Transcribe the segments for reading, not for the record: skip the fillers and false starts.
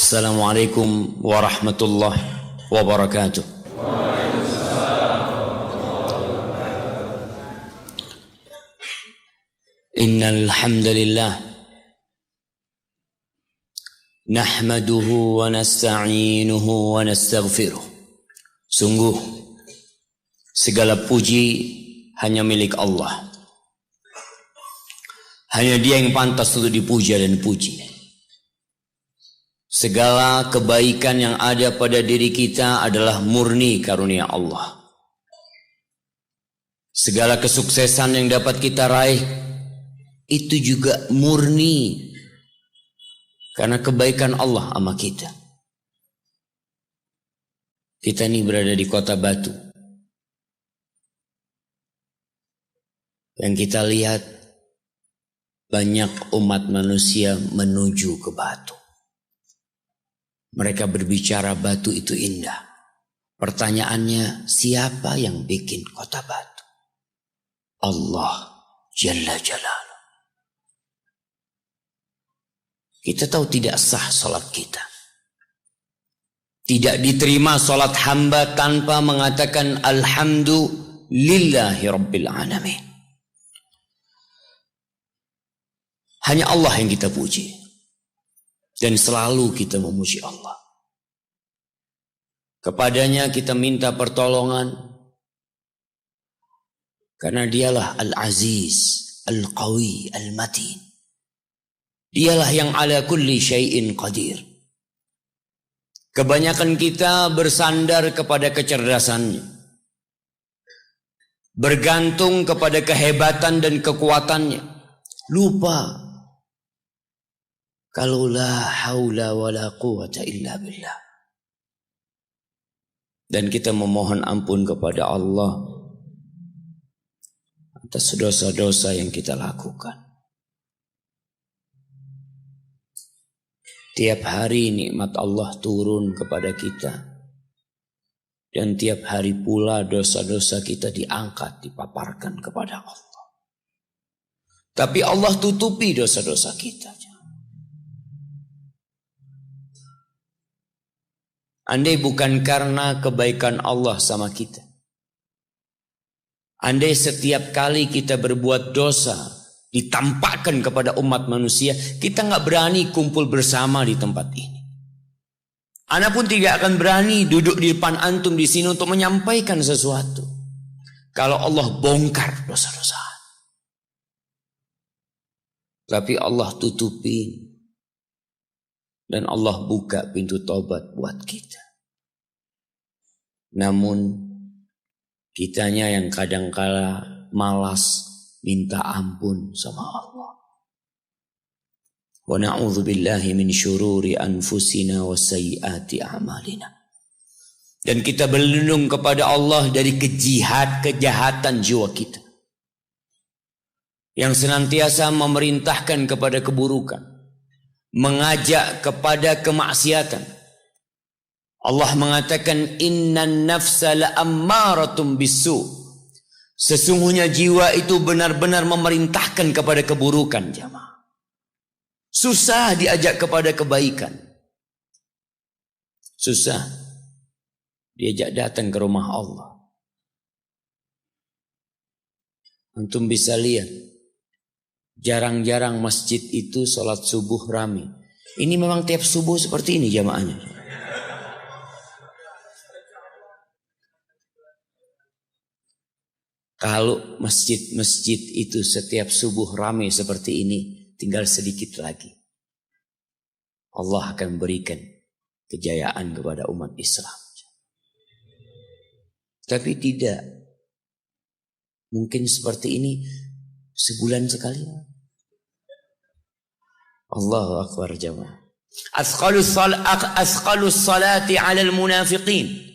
Assalamualaikum warahmatullahi wabarakatuh. Innal hamdalillah nahmaduhu wa nasta'inuhu wa nastaghfiruh. Sungguh segala puji hanya milik Allah. Hanya Dia yang pantas untuk dipuja dan dipuji. Segala kebaikan yang ada pada diri kita adalah murni karunia Allah. Segala kesuksesan yang dapat kita raih itu juga murni karena kebaikan Allah sama kita. Kita ini berada di kota Batu. Yang kita lihat banyak umat manusia menuju ke Batu. Mereka berbicara Batu itu indah. Pertanyaannya, siapa yang bikin kota Batu? Allah Jalla Jalaluh. Kita tahu tidak sah salat kita. Tidak diterima salat hamba tanpa mengatakan alhamdulillahi rabbil alamin. Hanya Allah yang kita puji. Dan selalu kita memuji Allah. Kepadanya kita minta pertolongan. Karena Dialah Al-Aziz, Al-Qawi, Al-Matin. Dialah yang ala kulli syai'in qadir. Kebanyakan kita bersandar kepada kecerdasannya. Bergantung kepada kehebatan dan kekuatannya. Lupa kalau la haula wa la quwata illa billah. Dan kita memohon ampun kepada Allah atas dosa-dosa yang kita lakukan. Tiap hari nikmat Allah turun kepada kita. Dan tiap hari pula dosa-dosa kita diangkat, dipaparkan kepada Allah. Tapi Allah tutupi dosa-dosa kita. Andai bukan karena kebaikan Allah sama kita. Andai setiap kali kita berbuat dosa ditampakkan kepada umat manusia, kita nggak berani kumpul bersama di tempat ini. Ana pun tidak akan berani duduk di depan antum di sini untuk menyampaikan sesuatu. Kalau Allah bongkar dosa-dosa. Tapi Allah tutupi. Dan Allah buka pintu taubat buat kita. Namun kitanya yang kadangkala malas minta ampun sama Allah. Wa na'udzu billahi min syururi anfusina wa sayyiati a'malina. Dan kita berlindung kepada Allah dari kejahatan jiwa kita. Yang senantiasa memerintahkan kepada keburukan. Mengajak kepada kemaksiatan. Allah mengatakan innan nafsa la'ammaratun bisu. Sesungguhnya jiwa itu benar-benar memerintahkan kepada keburukan, jamaah. Susah diajak kepada kebaikan. Susah diajak datang ke rumah Allah. Antum bisa lihat jarang-jarang masjid itu sholat subuh rame. Ini memang tiap subuh seperti ini jamaahnya. Kalau masjid-masjid itu setiap subuh rame seperti ini, tinggal sedikit lagi. Allah akan berikan kejayaan kepada umat Islam. Tapi tidak. Mungkin seperti ini sebulan sekali. Allahu Akbar jamaah. Asqalus salati 'alal munafiqin.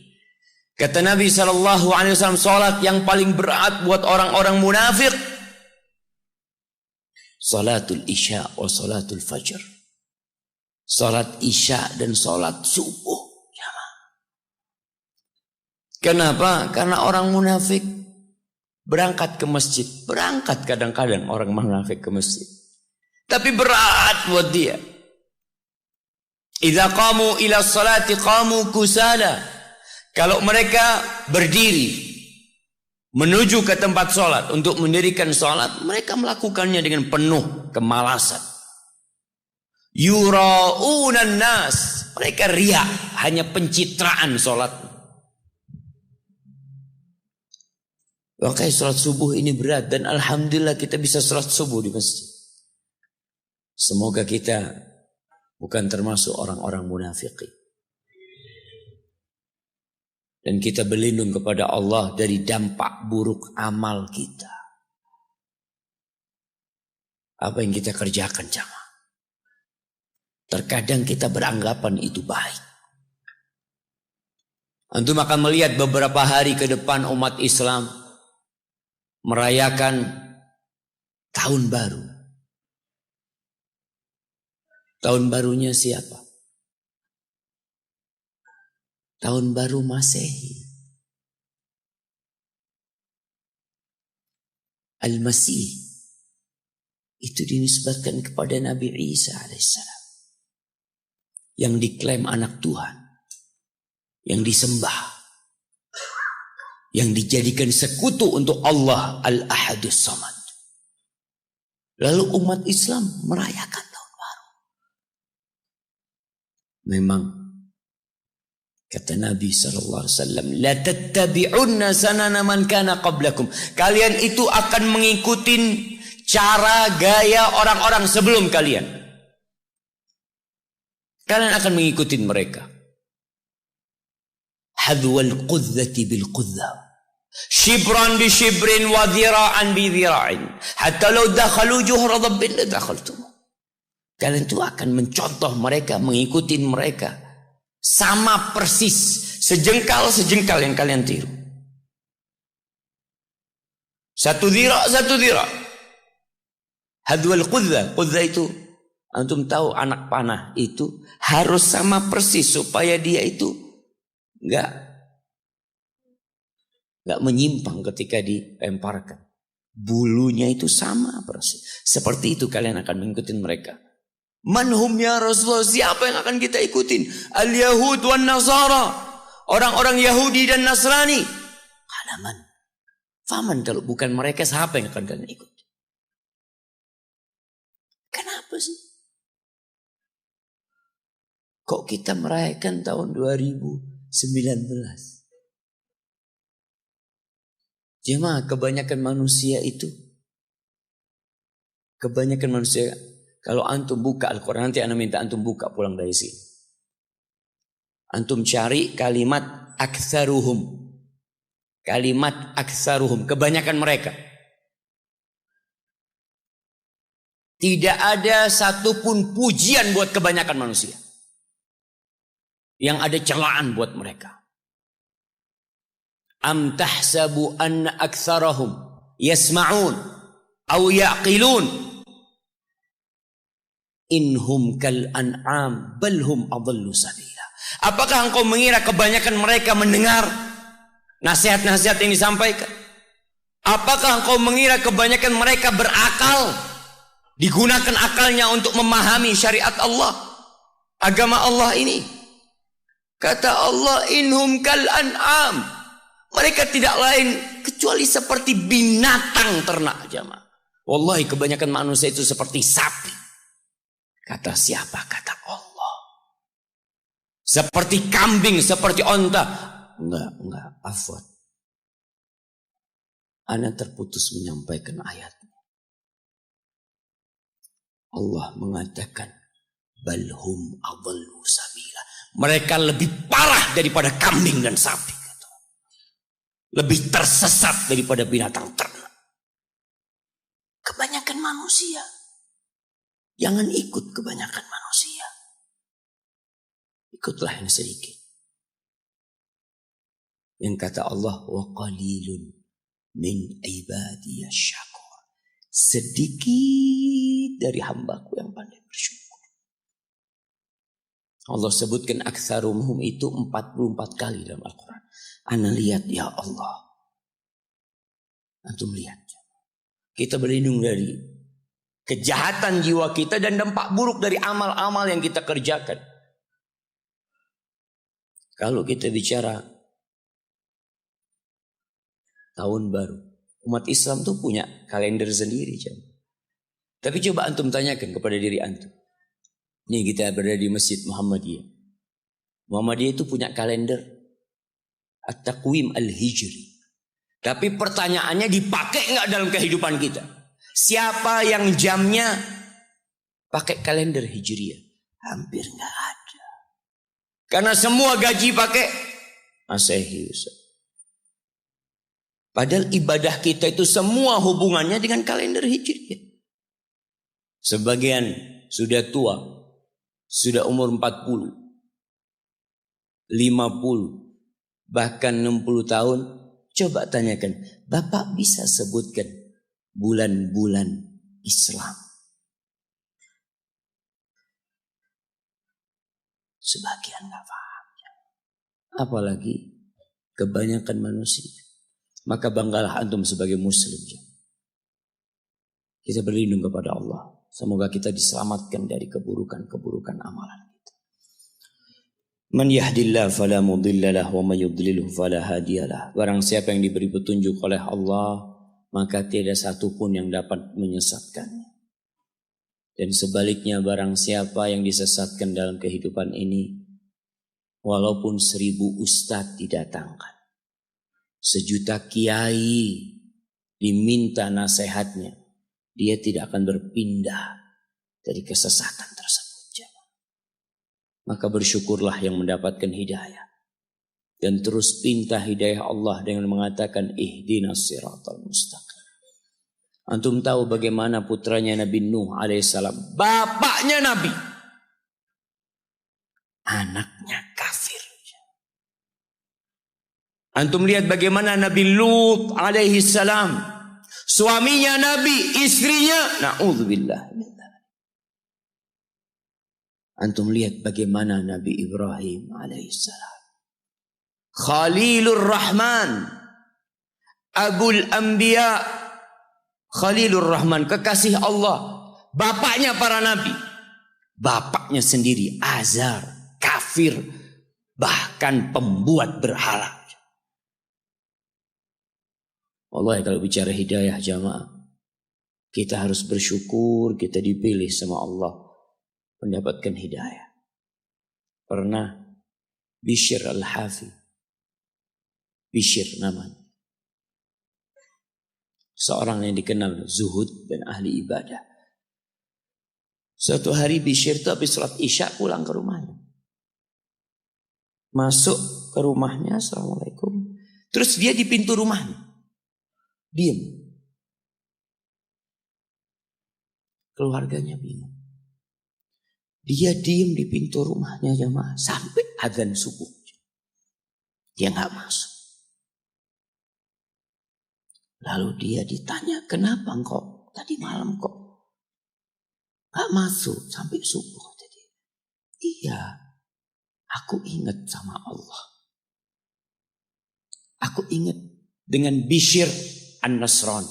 Kata Nabi SAW, salat yang paling berat buat orang-orang munafik. Salatul isya wa salatul fajr. Salat isya dan salat subuh. Kenapa? Karena orang munafik berangkat ke masjid. Berangkat kadang-kadang orang munafik ke masjid. Tapi berat buat dia. Idza qamu ila salati qamu kusala. Kalau mereka berdiri menuju ke tempat sholat untuk mendirikan sholat, mereka melakukannya dengan penuh kemalasan. Yura'unan nas, mereka riya, hanya pencitraan sholat. Makanya sholat subuh ini berat, dan alhamdulillah kita bisa sholat subuh di masjid. Semoga kita bukan termasuk orang-orang munafiqin. Dan kita berlindung kepada Allah dari dampak buruk amal kita. Apa yang kita kerjakan jamaah. Terkadang kita beranggapan itu baik. Antum akan melihat beberapa hari ke depan umat Islam merayakan tahun baru. Tahun barunya siapa? Tahun baru Masehi. Al-Masih. Itu dinisbatkan kepada Nabi Isa alaihissalam. Yang diklaim anak Tuhan. Yang disembah. Yang dijadikan sekutu untuk Allah Al-Ahadus Samad. Lalu umat Islam merayakan tahun baru. Memang kata Nabi SAW, la tattabi'unna sanana man kana qablakum. Kalian itu akan mengikuti cara gaya orang-orang sebelum kalian. Kalian akan mengikuti mereka. Hadwal qudzati bil qudza. Shibran bi shibrin wa dhira'an bi dhira'in. Hatta law dakhalu juhra dhabbin la dakhaltum. Kalian itu akan mencontoh mereka, mengikuti mereka. Sama persis, sejengkal-sejengkal yang kalian tiru. Satu dhira'. Hadwal qudza. Qudza itu, antum tahu anak panah itu harus sama persis supaya dia itu enggak menyimpang ketika dilemparkan. Bulunya itu sama persis. Seperti itu kalian akan mengikuti mereka. Manhum ya Rasulullah, siapa yang akan kita ikutin? Al-Yahud wan Nasara, orang-orang Yahudi dan Nasrani. Kalaman, faman kalau bukan mereka, siapa yang akan kalian ikuti? Kenapa sih? Kok kita merayakan tahun 2019? Jemaah, kebanyakan manusia, kalau antum buka Al-Quran, nanti ana minta antum buka pulang dari sini. Antum cari kalimat aktsaruhum. Kalimat aktsaruhum, kebanyakan mereka. Tidak ada satupun pujian buat kebanyakan manusia. Yang ada celaan buat mereka. Am tahsabu anna aktsarahum yasma'un aw yaqilun. Inhum kal an'am balhum adallu sabila. Apakah engkau mengira kebanyakan mereka mendengar nasihat-nasihat yang disampaikan? Apakah engkau mengira kebanyakan mereka berakal? Digunakan akalnya untuk memahami syariat Allah, agama Allah ini. Kata Allah, inhum kal an'am. Mereka tidak lain kecuali seperti binatang ternak, jamaah. Wallahi kebanyakan manusia itu seperti sapi. Kata siapa? Kata Allah. Seperti kambing, seperti onta. Enggak, afwan. Ana terputus menyampaikan ayat. Allah mengatakan, balhum adallu sabila. Mereka lebih parah daripada kambing dan sapi. Lebih tersesat daripada binatang ternak. Kebanyakan manusia. Jangan ikut kebanyakan manusia. Ikutlah yang sedikit. Yang kata Allah, wa qalilun min ibadiyas syakur. Sedikit dari hambaku yang pandai bersyukur. Allah sebutkan aktsaruhum itu 44 kali dalam Al-Quran. Ana lihat ya Allah. Antum lihat. Kita berlindung dari kejahatan jiwa kita dan dampak buruk dari amal-amal yang kita kerjakan. Kalau kita bicara tahun baru, umat Islam tuh punya kalender sendiri. Tapi coba antum tanyakan kepada diri antum. Nih kita berada di Masjid Muhammadiyah. Muhammadiyah itu punya kalender At-Taqwim Al-Hijri. Tapi pertanyaannya dipakai nggak dalam kehidupan kita? Siapa yang jamnya pakai kalender Hijriah? Hampir nggak ada. Karena semua gaji pakai Masehi. Padahal ibadah kita itu semua hubungannya dengan kalender Hijriah. Sebagian sudah tua, sudah umur 40, 50, bahkan 60 tahun. Coba tanyakan, Bapak bisa sebutkan bulan-bulan Islam? Sebagian nggak paham. Apalagi kebanyakan manusia. Maka banggalah antum sebagai muslim. Kita berlindung kepada Allah. Semoga kita diselamatkan dari keburukan-keburukan amalan kita. Man yahdillah fala mudhillalah wa man yudlilhu fala hadiyalah. Barang siapa yang diberi petunjuk oleh Allah, maka tiada satu pun yang dapat menyesatkannya. Dan sebaliknya barang siapa yang disesatkan dalam kehidupan ini, walaupun 1000 ustadz didatangkan, 1.000.000 kiai diminta nasihatnya, dia tidak akan berpindah dari kesesatan tersebut. Maka bersyukurlah yang mendapatkan hidayah. Dan terus pinta hidayah Allah dengan mengatakan ihdinas siratal mustaqim. Antum tahu bagaimana putranya Nabi Nuh alaihissalam, bapaknya Nabi, anaknya kafir. Antum lihat bagaimana Nabi Lut alaihissalam, suaminya Nabi, istrinya, na'udzubillah. Antum lihat bagaimana Nabi Ibrahim alaihissalam, Khalilur Rahman, Abul Anbiya, Khalilur Rahman, kekasih Allah, bapaknya para nabi. Bapaknya sendiri Azar, kafir, bahkan pembuat berhala. Wallahi kalau bicara hidayah jamaah, kita harus bersyukur kita dipilih sama Allah mendapatkan hidayah. Pernah Bishr Al-Hafi, Bishr namanya, seorang yang dikenal zuhud dan ahli ibadah. Suatu hari Bishr itu habis sholat isya pulang ke rumahnya. Masuk ke rumahnya, assalamualaikum. Terus dia di pintu rumahnya, diam. Keluarganya bingung. Dia diam di pintu rumahnya jamaah sampai adzan subuh. Dia nggak masuk. Lalu dia ditanya, kenapa engkau tadi malam kok nggak masuk sampai subuh? Jadi, iya, aku ingat sama Allah. Aku ingat dengan Bishr An-Nasrani.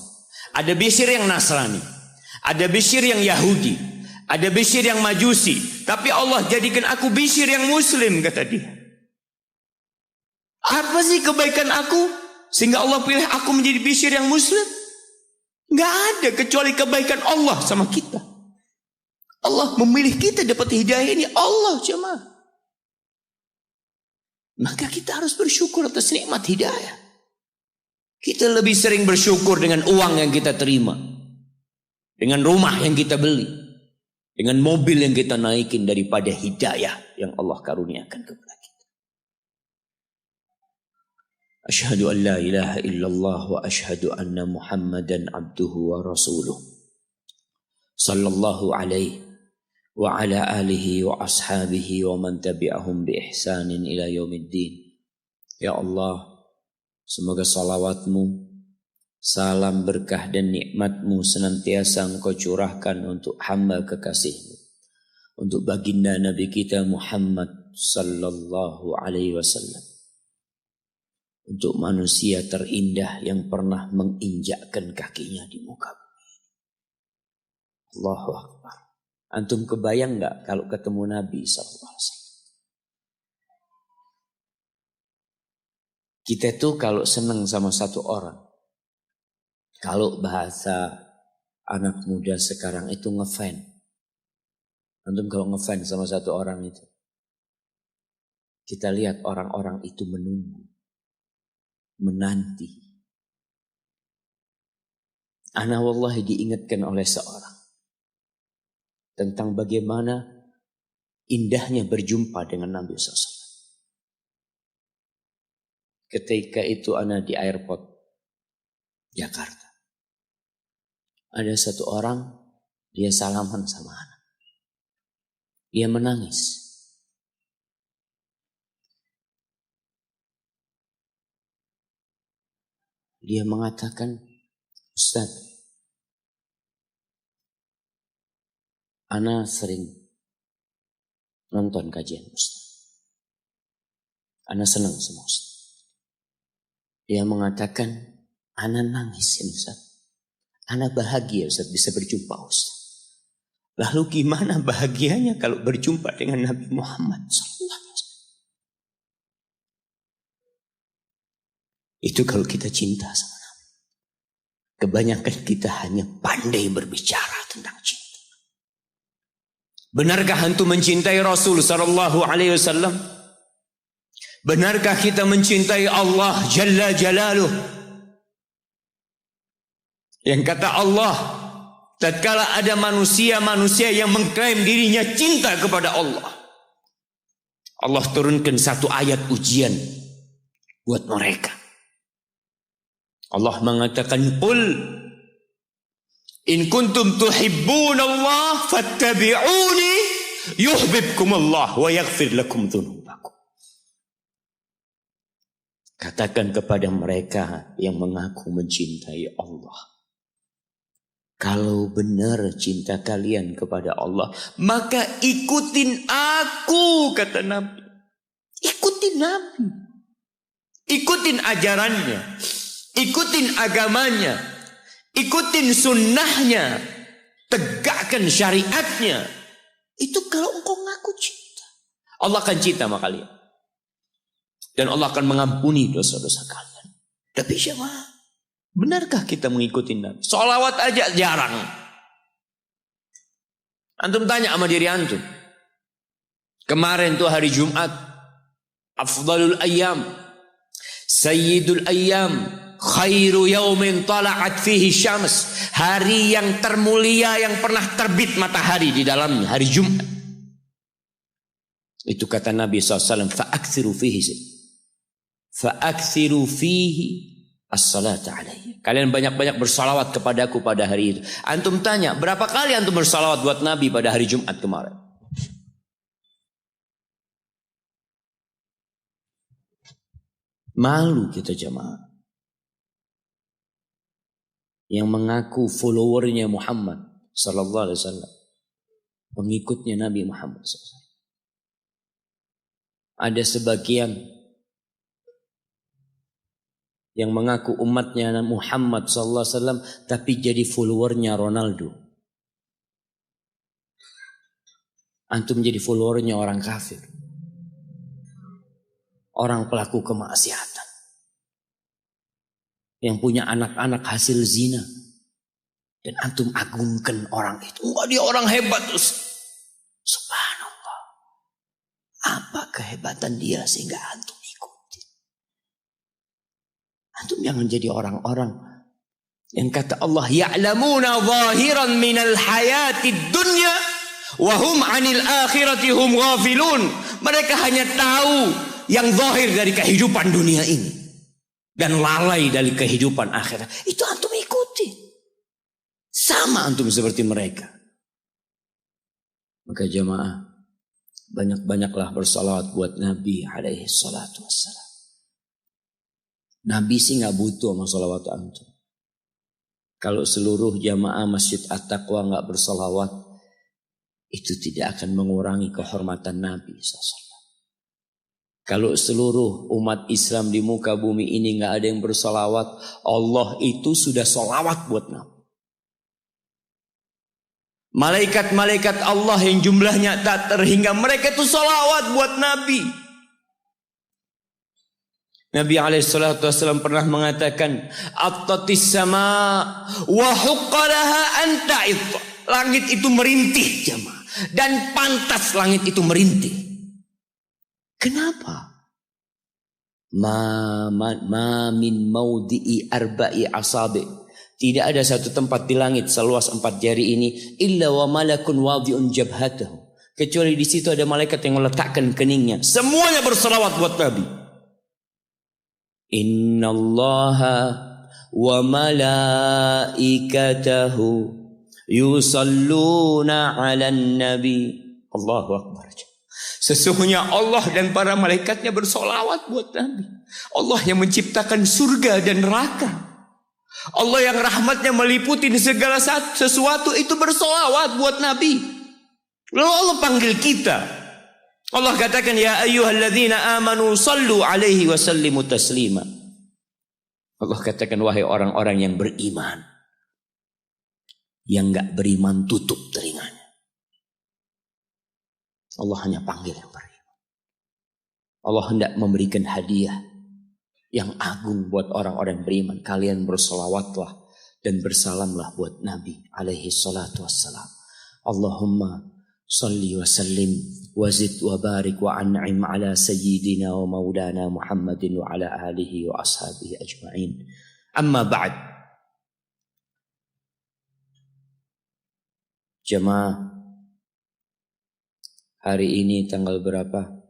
Ada Bishr yang Nasrani, ada Bishr yang Yahudi, ada Bishr yang Majusi. Tapi Allah jadikan aku Bishr yang Muslim, kata dia. Apa sih kebaikan aku sehingga Allah pilih aku menjadi Bishr yang Muslim? Gak ada kecuali kebaikan Allah sama kita. Allah memilih kita dapat hidayah ini, Allah jemaah. Maka kita harus bersyukur atas nikmat hidayah. Kita lebih sering bersyukur dengan uang yang kita terima, dengan rumah yang kita beli, dengan mobil yang kita naikin, daripada hidayah yang Allah karuniakan kepada kita. Asyhadu an la ilaha illallah wa asyhadu anna Muhammadan abduhu wa rasuluh. Sallallahu alaihi wa ala alihi wa ashabihi wa man tabi'ahum bi ihsanin ila yaumiddin. Ya Allah, semoga salawatmu, salam berkah dan nikmatmu senantiasa engkau curahkan untuk hamba kekasihmu, untuk baginda Nabi kita Muhammad sallallahu alaihi wasallam, untuk manusia terindah yang pernah menginjakkan kakinya di muka bumi. Allahu Akbar. Antum kebayang gak kalau ketemu Nabi sallallahu alaihi wasallam? Kita tuh kalau senang sama satu orang, kalau bahasa anak muda sekarang itu ngefan. Antum kalau ngefan sama satu orang itu, kita lihat orang-orang itu menunggu, menanti. Ana wallahi diingatkan oleh seorang tentang bagaimana indahnya berjumpa dengan Nabi SAW. Ketika itu ana di airport Jakarta. Ada satu orang, dia salaman sama ana. Dia menangis. Dia mengatakan, Ustaz, ana sering nonton kajian Ustaz. Ana senang sama Ustaz. Dia mengatakan, ana nangis ya Ustaz. Ana bahagia Ustaz bisa berjumpa Ustaz. Lalu gimana bahagianya kalau berjumpa dengan Nabi Muhammad SAW? Itu kalau kita cinta sama Nabi. Kebanyakan kita hanya pandai berbicara tentang cinta. Benarkah antum mencintai Rasul sallallahu alaihi wasallam? Benarkah kita mencintai Allah Jalla Jalaluh? Yang kata Allah, tatkala ada manusia-manusia yang mengklaim dirinya cinta kepada Allah, Allah turunkan satu ayat ujian buat mereka. Allah mengatakan, "Qul in kuntum tuhibbunallah fattabi'uni yuhibbukumullah wa yaghfir lakum dzunubakum." Katakan kepada mereka yang mengaku mencintai Allah, kalau benar cinta kalian kepada Allah, maka ikutin aku, kata Nabi. Ikutin Nabi. Ikutin ajarannya. Ikutin agamanya. Ikutin sunnahnya. Tegakkan syariatnya. Itu kalau engkau ngaku cinta. Allah akan cinta sama kalian. Dan Allah akan mengampuni dosa-dosa kalian. Tapi siapa? Benarkah kita mengikuti Nabi? Sholawat aja jarang. Antum tanya sama diri antum. Kemarin tuh hari Jumat. Afdalul ayyam. Sayyidul ayyam. Khairu yaumin tala'at fihi syams. Hari yang termulia yang pernah terbit matahari di dalamnya. Hari Jumat. Itu kata Nabi SAW. Fa'akthiru fihi as-salata alaihi. Kalian banyak-banyak bersalawat kepadaku pada hari itu. Antum tanya, berapa kali antum bersalawat buat Nabi pada hari Jumat kemarin? Malu kita jamaah. Yang mengaku followernya Muhammad sallallahu alaihi wasallam. Pengikutnya Nabi Muhammad SAW. Ada sebagian yang mengaku umatnya Muhammad sallallahu alaihi wasallam tapi jadi followernya Ronaldo. Antum jadi followernya orang kafir. Orang pelaku kemaksiatan. Yang punya anak-anak hasil zina. Dan antum agungkan orang itu. Enggak, dia orang hebat. Subhanallah. Apa kehebatan dia sehingga antum ikuti? Antum jangan jadi orang-orang yang kata Allah, ya'lamuna zahiran minal hayatid dunya wa hum 'anil akhirati hum ghafilun. Mereka hanya tahu yang zahir dari kehidupan dunia ini dan lalai dari kehidupan akhirat. Itu antum ikuti. Sama antum seperti mereka. Maka jamaah, banyak-banyaklah bersalawat buat Nabi alaihi salatu wassalam. Nabi sih gak butuh sama salawat antum. Kalau seluruh jamaah Masjid At-Taqwa gak bersalawat, itu tidak akan mengurangi kehormatan Nabi SAW. Kalau seluruh umat Islam di muka bumi ini gak ada yang bersalawat, Allah itu sudah salawat buat Nabi. Malaikat-malaikat Allah yang jumlahnya tak terhingga, mereka itu salawat buat Nabi. Nabi SAW pernah mengatakan, Attatis sama wa huqqalaha anta'id. Langit itu merintih jemaah, dan pantas langit itu merintih. Kenapa? Ma min maudi'i arba'i asabi. Tidak ada satu tempat di langit seluas 4 jari ini illa wa malakun wadi'un jabhatahu. Kecuali di situ ada malaikat yang meletakkan keningnya. Semuanya berselawat buat Nabi. Innallaha wa malaikatahu yusalluna 'alan nabi. Allahu akbar. Sesungguhnya Allah dan para malaikatnya bersolawat buat Nabi. Allah yang menciptakan surga dan neraka. Allah yang rahmatnya meliputi segala sesuatu itu bersolawat buat Nabi. Lalu Allah panggil kita. Allah katakan, ya ayyuhalladzina amanu sallu alaihi wa sallimu taslima. Allah katakan, wahai orang-orang yang beriman. Yang enggak beriman tutup telinganya. Allah hanya panggil yang beriman. Allah hendak memberikan hadiah yang agung buat orang-orang yang beriman. Kalian bersolawatlah dan bersalamlah buat Nabi alaihi salatu wassalam. Allahumma salli wa sallim wazid wa barik wa an'im ala sayyidina wa maulana Muhammadin wa ala alihi wa ashabihi ajma'in. Amma ba'd. Jemaah, hari ini tanggal berapa?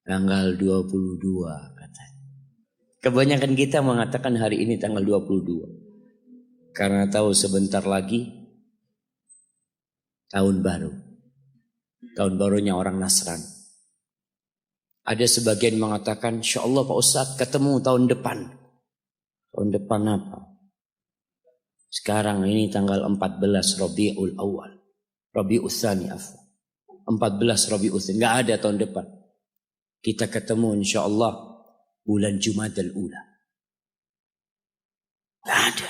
Tanggal 22 katanya. Kebanyakan kita mengatakan hari ini tanggal 22. Karena tahu sebentar lagi tahun baru. Tahun barunya orang Nasrani. Ada sebagian mengatakan, insya Allah Pak Ustadz ketemu tahun depan. Tahun depan apa? Sekarang ini tanggal 14 Rabiul Awal. Rabiul Tsani afwan. 14 Rabiul Tsani. Enggak ada tahun depan. Kita ketemu insya Allah bulan Jumadal Ula. Enggak ada.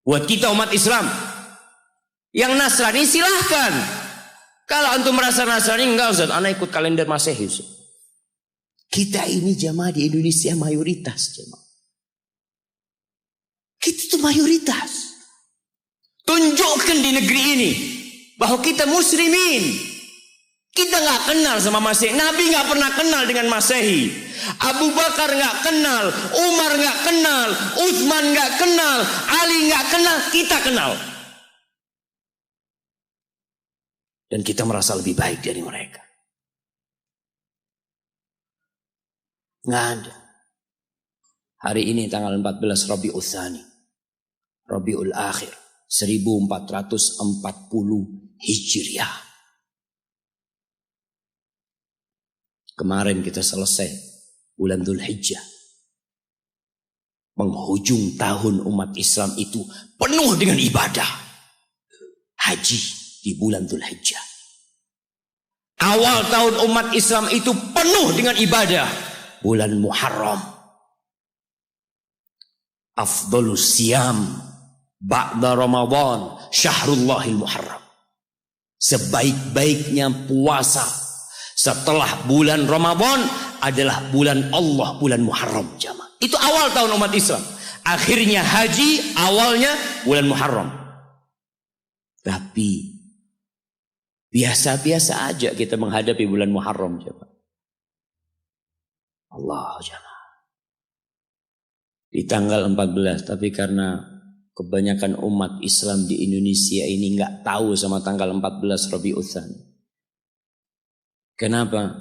Buat kita umat Islam yang Nasrani silahkan. Kalau antum merasa Nasrani, enggak Ustaz, anak ikut kalender Masehi. Kita ini jamaah di Indonesia mayoritas jamaah. Kita itu mayoritas. Tunjukkan di negeri ini bahwa kita muslimin. Kita nggak kenal sama Masehi. Nabi nggak pernah kenal dengan Masehi. Abu Bakar nggak kenal, Umar nggak kenal, Utsman nggak kenal, Ali nggak kenal. Kita kenal. Dan kita merasa lebih baik dari mereka. Nggak ada. Hari ini tanggal 14 Rabiul Tsani. Rabiul Akhir 1440 Hijriah. Kemarin kita selesai bulan Dzulhijjah. Penghujung tahun umat Islam itu penuh dengan ibadah. Haji di bulan Dzulhijjah. Awal tahun umat Islam itu penuh dengan ibadah. Bulan Muharram. Afdhalus siyam ba'da Ramadan syahrullahil Muharram. Sebaik-baiknya puasa setelah bulan Ramadan adalah bulan Allah, bulan Muharram jamaah. Itu awal tahun umat Islam. Akhirnya haji, awalnya bulan Muharram. Tapi biasa-biasa aja kita menghadapi bulan Muharram jamaah. Allah jamaah. Di tanggal 14, tapi karena kebanyakan umat Islam di Indonesia ini nggak tahu sama tanggal 14 Rabiul Tsani. Kenapa?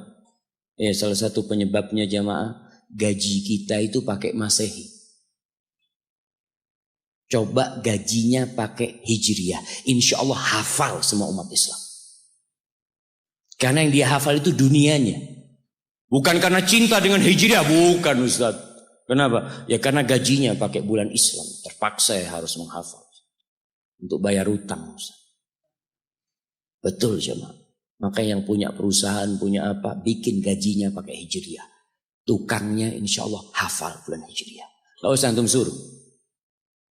Ya salah satu penyebabnya jamaah, gaji kita itu pakai Masehi. Coba gajinya pakai Hijriah. Insya Allah hafal semua umat Islam. Karena yang dia hafal itu dunianya. Bukan karena cinta dengan Hijriah, bukan Ustaz. Kenapa? Ya karena gajinya pakai bulan Islam. Terpaksa ya harus menghafal. Untuk bayar utang Ustaz. Betul jemaah. Maka yang punya perusahaan, punya apa, bikin gajinya pakai Hijriah. Tukangnya insya Allah hafal bulan Hijriah. Gak usah antum suruh.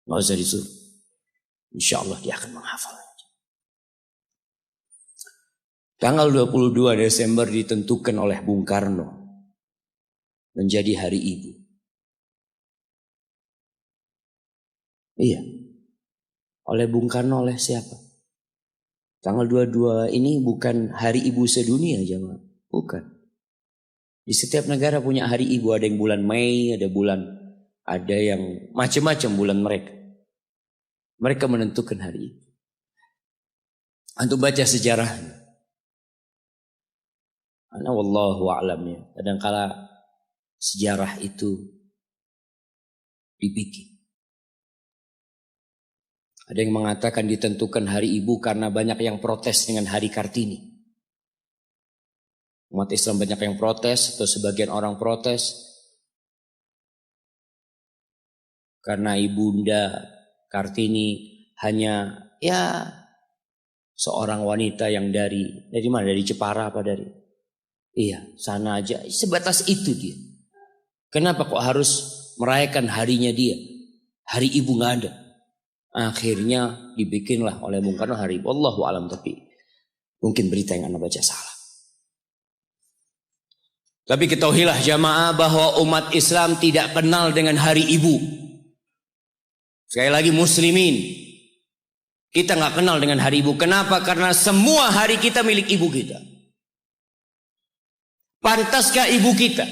Gak usah disuruh. Insya Allah dia akan menghafal. Tanggal 22 Desember ditentukan oleh Bung Karno menjadi Hari Ibu. Iya. Oleh Bung Karno, oleh siapa? Tanggal 22 ini bukan Hari Ibu sedunia, jemaah. Bukan. Di setiap negara punya Hari Ibu. Ada yang bulan Mei, ada yang macam-macam bulan mereka. Mereka menentukan hari Ibu. Antum baca sejarahnya. Ana wallahu a'lam ya. Kadangkala sejarah itu dibikin. Ada yang mengatakan ditentukan Hari Ibu karena banyak yang protes dengan Hari Kartini. Umat Islam banyak yang protes atau sebagian orang protes karena Ibunda Kartini hanya seorang wanita yang dari mana? Dari Jepara apa dari? Iya, sana aja. Sebatas itu dia. Kenapa kok harus merayakan harinya dia? Hari Ibu nggak ada. Akhirnya dibikinlah oleh Bung Karno Hari Ibu. Wallahu alam, tapi mungkin berita yang Anda baca salah. Tapi ketahuilah jamaah bahwa umat Islam tidak kenal dengan Hari Ibu. Sekali lagi muslimin, kita nggak kenal dengan Hari Ibu. Kenapa? Karena semua hari kita milik ibu kita. Pantaskah ibu kita?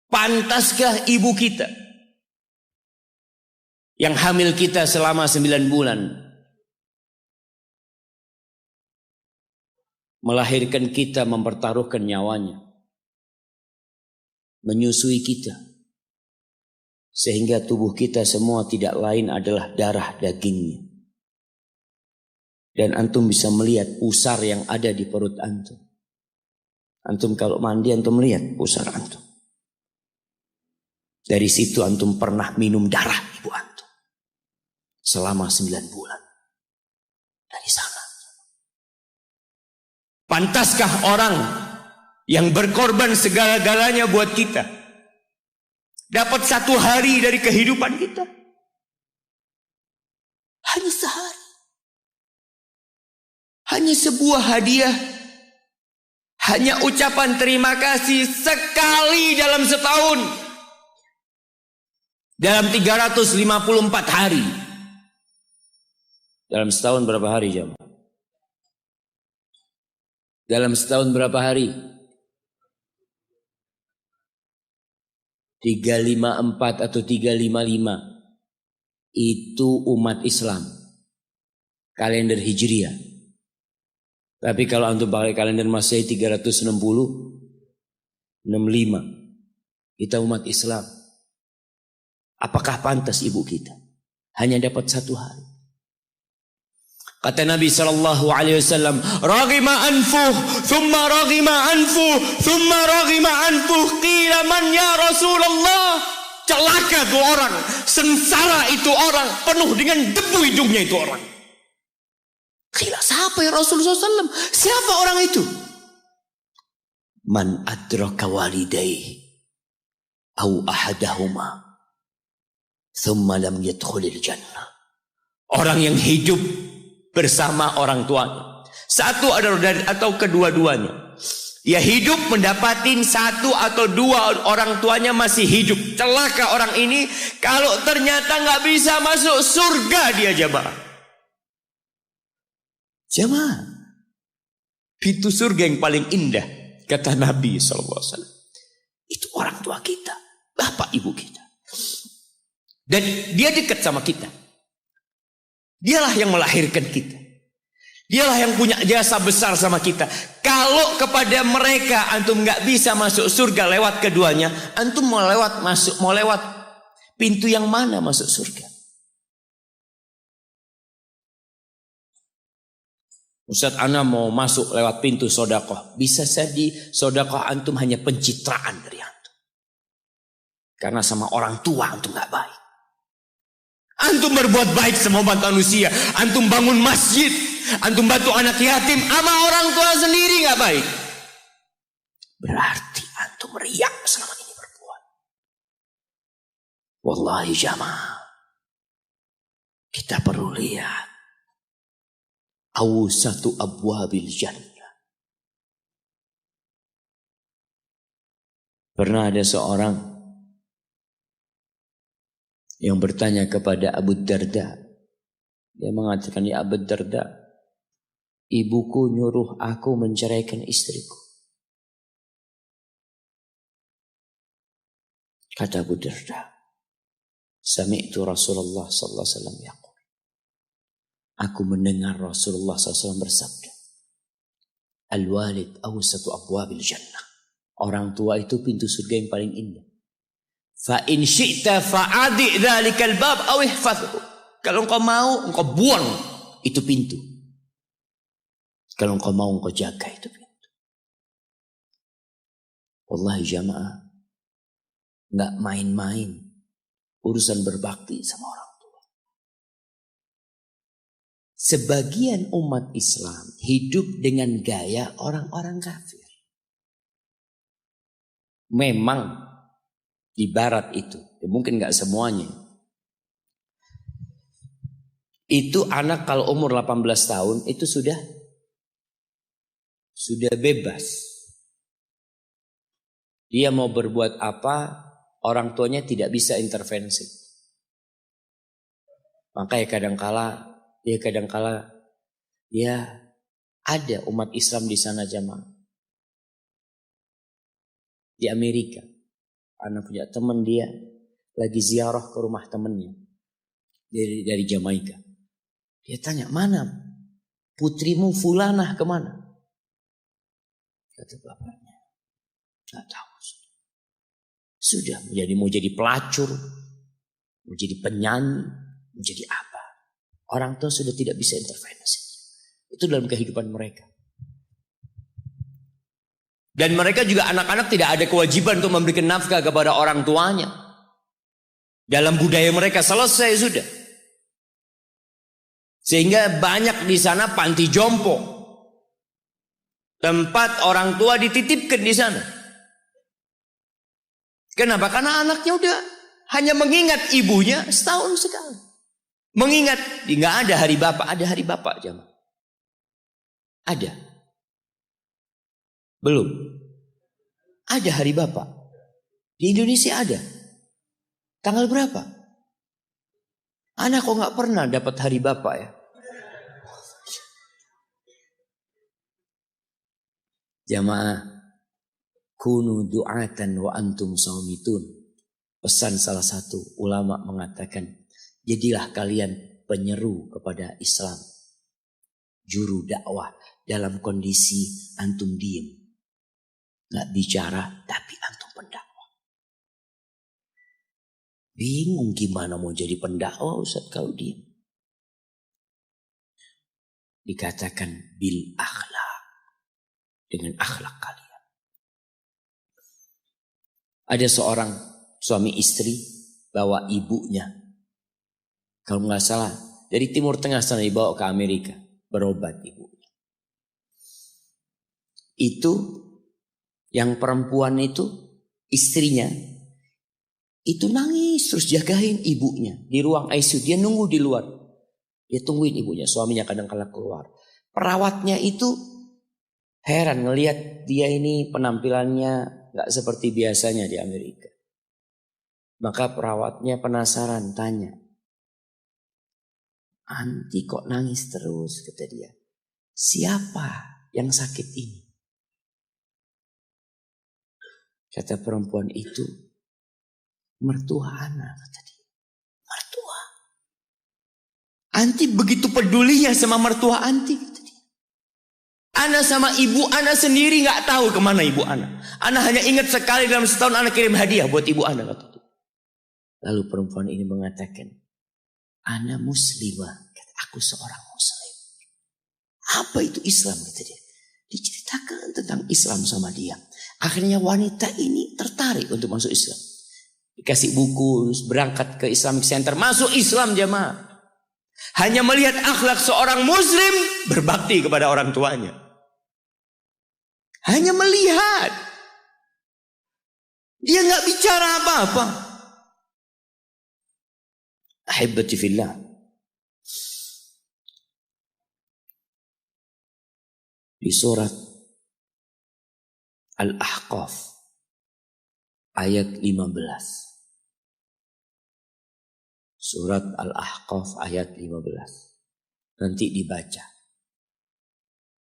Pantaskah ibu kita yang hamil kita selama 9 bulan melahirkan kita, mempertaruhkan nyawanya, menyusui kita, sehingga tubuh kita semua tidak lain adalah darah dagingnya. Dan antum bisa melihat pusar yang ada di perut antum. Antum kalau mandi antum lihat pusar antum. Dari situ antum pernah minum darah ibu antum selama 9 bulan. Dari sana. Pantaskah orang yang berkorban segala-galanya buat kita dapat 1 hari dari kehidupan kita? Hanya sehari. Hanya sebuah hadiah. Hanya ucapan terima kasih sekali dalam setahun. Dalam 354 hari. Dalam setahun berapa hari jam? Dalam setahun berapa hari? 354 atau 355. Itu umat Islam. Kalender Hijriah. Tapi kalau antum pakai kalender Masehi 360, 65. Kita umat Islam. Apakah pantas ibu kita hanya dapat 1 hari? Kata Nabi SAW, "Raghima anfuh, thumma raghima anfuh, thumma raghima anfuh, qila man ya Rasulullah." Celaka itu orang, sengsara itu orang, penuh dengan debu hidungnya itu orang. Qila, siapa ya Rasulullah SAW? Siapa orang itu? Man adraka walidayhi au ahadahuma thumma lam yadkhulil jannah. Orang yang hidup bersama orang tuanya. Satu atau kedua-duanya. Ya hidup mendapatin 1 atau 2 orang tuanya masih hidup. Celaka orang ini kalau ternyata nggak bisa masuk surga dia jamaah. Jamaah. Pintu surga yang paling indah kata Nabi SAW. Itu orang tua kita. Bapak ibu kita. Dan dia dekat sama kita. Dialah yang melahirkan kita. Dialah yang punya jasa besar sama kita. Kalau kepada mereka antum nggak bisa masuk surga lewat keduanya, antum mau lewat pintu yang mana masuk surga? Ustaz, ana mau masuk lewat pintu sodakoh. Bisa jadi sodakoh antum hanya pencitraan dari antum. Karena sama orang tua antum nggak baik. Antum berbuat baik sama manusia. Antum bangun masjid. Antum bantu anak yatim. Sama orang tua sendiri nggak baik. Berarti antum riak selama ini berbuat. Wallahi jamaah. Kita perlu lihat. Awsatu abwabil jannah. Pernah ada seorang yang bertanya kepada Abu Darda. Dia mengatakan, ya Abu Darda, ibuku nyuruh aku menceraikan istriku. Kata Abu Darda, sami'tu Rasulullah sallallahu alaihi wasallam yaqul. Aku mendengar Rasulullah SAW bersabda, al-walid awsatu abwabil jannah. Orang tua itu pintu surga yang paling indah. Fa in syi'ta fa'adi dzalikal bab aw ihfazhu. Kalau engkau mau, engkau buang itu pintu. Kalau engkau mau, engkau jaga itu pintu. Wallahi jamaah, enggak main-main urusan berbakti sama orang tua. Sebagian umat Islam hidup dengan gaya orang-orang kafir. Memang di barat itu, ya mungkin enggak semuanya. Itu anak kalau umur 18 tahun itu sudah bebas. Dia mau berbuat apa, orang tuanya tidak bisa intervensi. Makanya kadangkala ya ada umat Islam di sana jamaah. Di Amerika, anak punya teman dia lagi ziarah ke rumah temannya dari Jamaika. Dia tanya, mana putrimu fulanah kemana? Kata bapaknya, nggak tahu. Sudah mau jadi pelacur, mau jadi penyanyi, mau jadi apa. Orang tua sudah tidak bisa intervensi. Itu dalam kehidupan mereka. Dan mereka juga anak-anak tidak ada kewajiban untuk memberikan nafkah kepada orang tuanya. Dalam budaya mereka selesai sudah. Sehingga banyak di sana panti jompo. Tempat orang tua dititipkan di sana. Kenapa? Karena anaknya udah hanya mengingat ibunya setahun sekali. Mengingat, nggak ada hari bapak, ada hari bapak jamaah. Ada. Belum. Ada hari bapak. Di Indonesia ada. Tanggal berapa? Anak kok nggak pernah dapat hari bapak ya? Jamaah. Kunu du'atan wa antum saumitun. Pesan salah satu ulama mengatakan, jadilah kalian penyeru kepada Islam. Juru dakwah dalam kondisi antum diem. Gak bicara tapi antum pendakwah. Bingung gimana mau jadi pendakwah Ustaz kalau diem. Dikatakan bil akhlak. Dengan akhlak kalian. Ada seorang suami istri bawa ibunya. Kalau nggak salah dari Timur Tengah sana dibawa ke Amerika. Berobat ibunya. Itu yang perempuan itu istrinya. Itu nangis terus jagain ibunya. Di ruang ICU dia nunggu di luar. Dia tungguin ibunya. Suaminya kadang-kadang keluar. Perawatnya itu heran ngelihat dia ini penampilannya gak seperti biasanya di Amerika. Maka perawatnya penasaran tanya. Anti kok nangis terus, kata dia. Siapa yang sakit ini? Kata perempuan itu, mertua anak, kata dia. Mertua. Anti begitu pedulinya sama mertua anti, kata dia. Ana sama ibu ana sendiri gak tahu kemana ibu ana. Ana hanya ingat sekali dalam setahun ana kirim hadiah buat ibu ana. Lalu perempuan ini mengatakan, ana muslimah. Kata, aku seorang muslim. Apa itu Islam? Kata dia. Diceritakan tentang Islam sama dia. Akhirnya wanita ini tertarik untuk masuk Islam. Dikasih buku, berangkat ke Islamic Center. Masuk Islam jamaah. Hanya melihat akhlak seorang muslim berbakti kepada orang tuanya. Hanya melihat. Dia nggak bicara apa-apa. Ahibati fillah. Di surat Al-Ahqaf ayat 15. Surat Al-Ahqaf ayat 15. Nanti dibaca.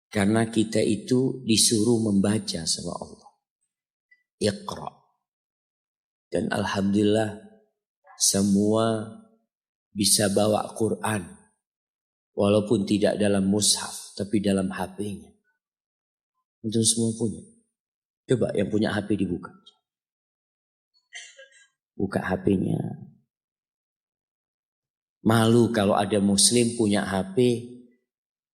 Karena kita itu disuruh membaca sama Allah. Iqra. Dan alhamdulillah semua bisa bawa Quran. Walaupun tidak dalam mushaf, tapi dalam HP-nya. Itu semua punya. Coba yang punya HP dibuka. Buka HP-nya. Malu kalau ada muslim punya HP,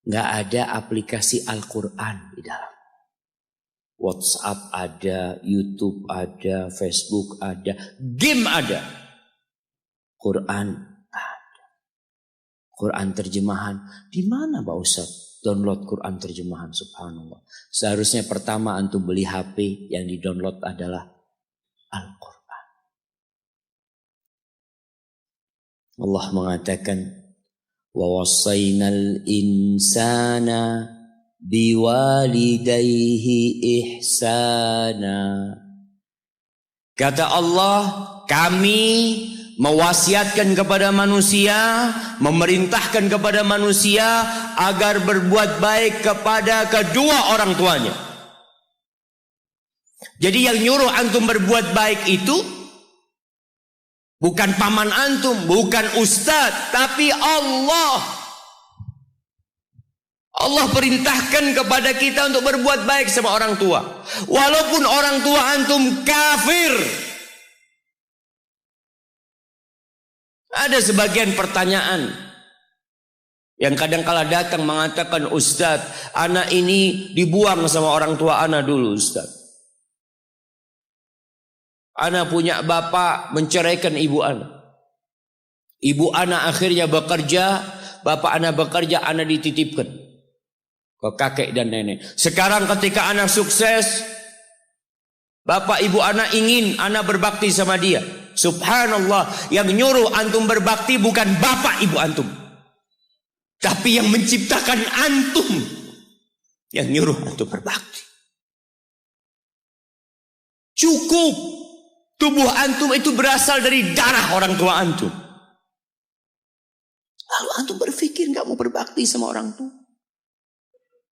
nggak ada aplikasi Al-Quran di dalam. WhatsApp ada, YouTube ada, Facebook ada, game ada. Quran ada. Quran terjemahan. Di mana Pak Ustaz download Quran terjemahan? Subhanallah. Seharusnya pertama antum beli HP yang di-download adalah Al-Quran. Allah mengatakan wa wassaynal insana biwalidayhi ihsana. Kata Allah, kami mewasiatkan kepada manusia, memerintahkan kepada manusia agar berbuat baik kepada kedua orang tuanya. Jadi yang nyuruh antum berbuat baik itu bukan paman antum, bukan ustadz, tapi Allah. Allah perintahkan kepada kita untuk berbuat baik sama orang tua. Walaupun orang tua antum kafir. Ada sebagian pertanyaan yang kadang-kala datang mengatakan, Ustadz, anak ini dibuang sama orang tua anak dulu Ustadz. Ana punya bapak menceraikan ibu ana. Ibu ana akhirnya bekerja, bapak ana bekerja, ana dititipkan ke kakek dan nenek. Sekarang ketika ana sukses, bapak ibu ana ingin ana berbakti sama dia. Subhanallah, yang nyuruh antum berbakti bukan bapak ibu antum, tapi yang menciptakan antum yang nyuruh antum berbakti. Cukup tubuh antum itu berasal dari darah orang tua antum. Lalu antum berpikir gak mau berbakti sama orang tua.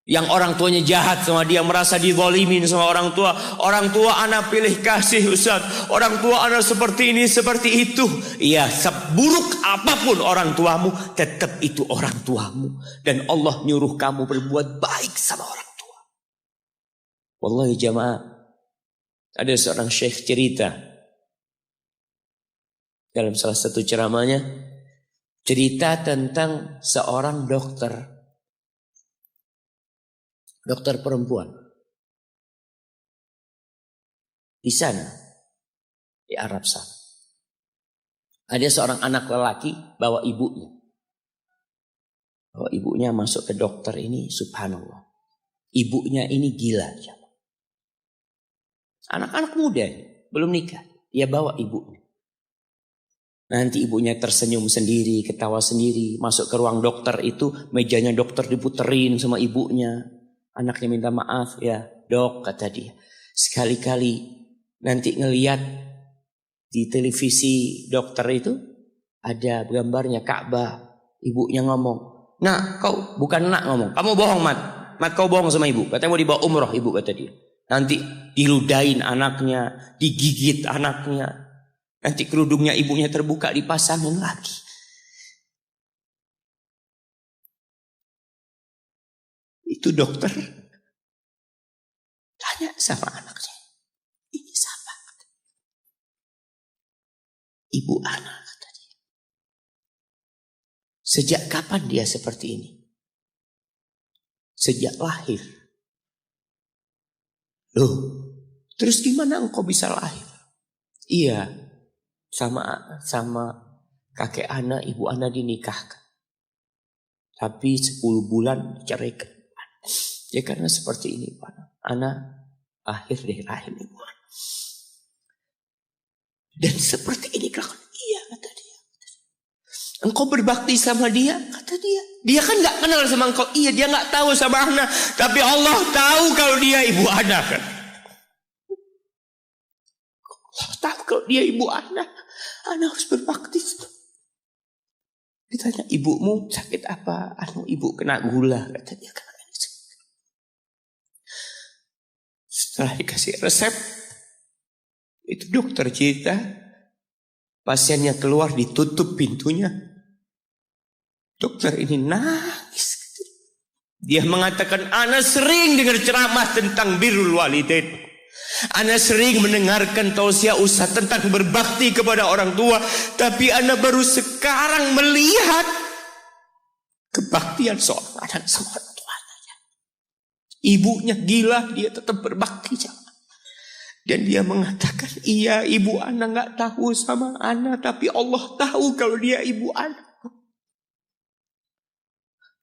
Yang orang tuanya jahat sama dia, merasa dizalimin sama orang tua. Orang tua anak pilih kasih Ustaz. Orang tua anak seperti ini, seperti itu. Iya, seburuk apapun orang tuamu, tetap itu orang tuamu. Dan Allah nyuruh kamu berbuat baik sama orang tua. Wallahi jamaah, ada seorang syekh cerita dalam salah satu ceramahnya, cerita tentang seorang dokter perempuan di sana, di Arab sana. Ada seorang anak lelaki bawa ibunya. Bawa ibunya masuk ke dokter ini, subhanallah. Ibunya ini gila. Anak-anak muda, belum nikah. Dia bawa ibunya. Nanti ibunya tersenyum sendiri, ketawa sendiri. Masuk ke ruang dokter itu, mejanya dokter diputerin sama ibunya. Anaknya minta maaf, ya dok, kata dia. Sekali-kali nanti ngelihat di televisi dokter itu, ada gambarnya Ka'bah. Ibunya ngomong, nak kau, bukan nak ngomong, kamu bohong Mat. Mat kau bohong sama ibu, katanya mau dibawa umroh ibu, kata dia. Nanti diludahin anaknya, digigit anaknya. Nanti kerudungnya ibunya terbuka, dipasangin lagi. Itu dokter tanya sama anaknya, ini siapa? Ibu anak, kata dia. Sejak kapan dia seperti ini? Sejak lahir. Loh, terus gimana engkau bisa lahir? Iya. Sama kakek anak, ibu anak dinikahkan. Tapi 10 bulan diceraikan. Ya karena seperti ini Pak. Anak akhir dari rahim ibu anak. Dan seperti ini kelakuan. Iya, kata dia. Engkau berbakti sama dia, kata dia. Dia kan gak kenal sama engkau. Iya, dia gak tahu sama anak. Tapi Allah tahu kalau dia ibu anak kan. Allah tahu kalau dia ibu Ana harus berbakti. Ditanya, ibumu sakit apa? Ibu kena gula, kata dia. Setelah dikasih resep, itu dokter cerita, pasiennya keluar, ditutup pintunya. Dokter ini nangis. Dia mengatakan, Ana sering dengar ceramah tentang birrul walidain. Ana sering mendengarkan tausiah ustaz tentang berbakti kepada orang tua, tapi Ana baru sekarang melihat kebaktian seorang anak sama orang tuanya. Ibunya gila, dia tetap berbakti. Dan dia mengatakan, iya, ibu Ana nggak tahu sama Ana, tapi Allah tahu kalau dia ibu Ana.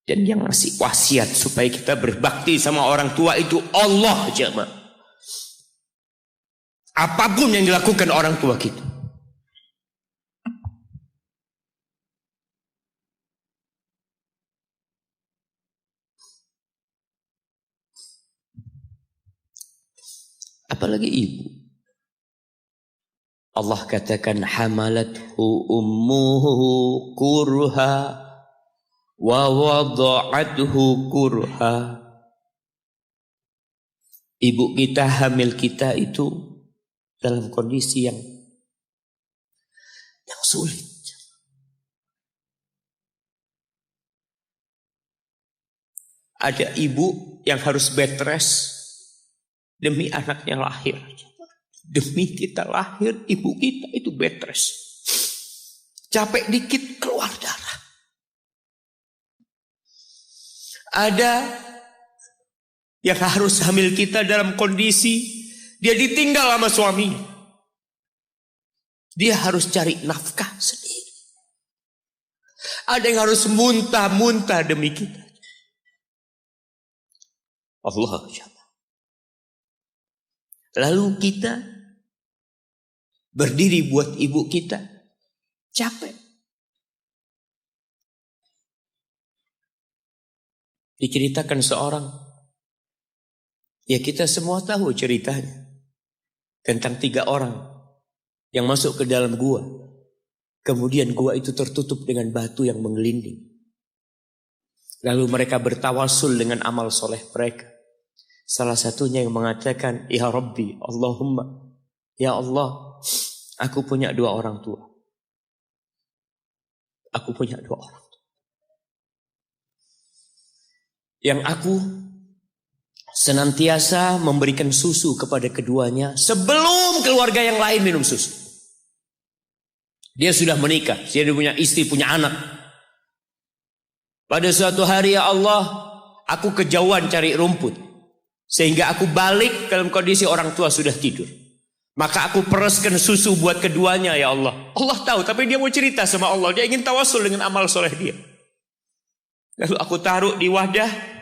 Dan yang ngasih wasiat supaya kita berbakti sama orang tua itu Allah, jemaah. Apapun yang dilakukan orang tua kita. Apalagi ibu. Allah katakan, hamalathu ummuhu kurha wa wada'athu kurha. Ibu kita, hamil kita itu dalam kondisi yang sulit. Ada ibu yang harus bed rest demi anaknya lahir. Demi kita lahir, ibu kita itu bed rest. Capek dikit keluar darah. Ada yang harus hamil kita dalam kondisi dia ditinggal sama suaminya. Dia harus cari nafkah sendiri. Ada yang harus muntah-muntah demi kita. Allah. Lalu kita berdiri buat ibu kita. Capek. Diceritakan seorang. Ya kita semua tahu ceritanya. Tentang 3 orang yang masuk ke dalam gua. Kemudian gua itu tertutup dengan batu yang menggelinding. Lalu mereka bertawasul dengan amal soleh mereka. Salah satunya yang mengatakan, Ya Rabbi, Allahumma, Ya Allah, aku punya 2 orang tua. Aku punya 2 orang tua. Yang aku senantiasa memberikan susu kepada keduanya sebelum keluarga yang lain minum susu. Dia sudah menikah, dia punya istri, punya anak. Pada suatu hari, ya Allah, aku kejauhan cari rumput. Sehingga aku balik dalam kondisi orang tua sudah tidur. Maka aku peraskan susu buat keduanya, ya Allah. Allah tahu, tapi dia mau cerita sama Allah. Dia ingin tawasul dengan amal soleh dia. Lalu aku taruh di wadah.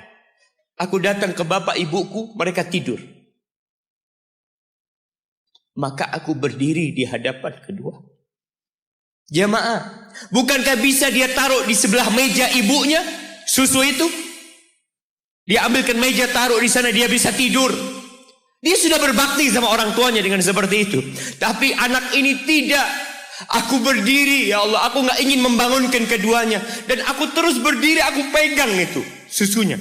Aku datang ke bapak ibuku, mereka tidur. Maka aku berdiri di hadapan kedua. Jamaah, bukankah bisa dia taruh di sebelah meja ibunya susu itu? Dia ambilkan meja, taruh di sana, dia bisa tidur. Dia sudah berbakti sama orang tuanya dengan seperti itu. Tapi anak ini tidak. Aku berdiri, ya Allah, aku gak ingin membangunkan keduanya. Dan aku terus berdiri, aku pegang itu susunya.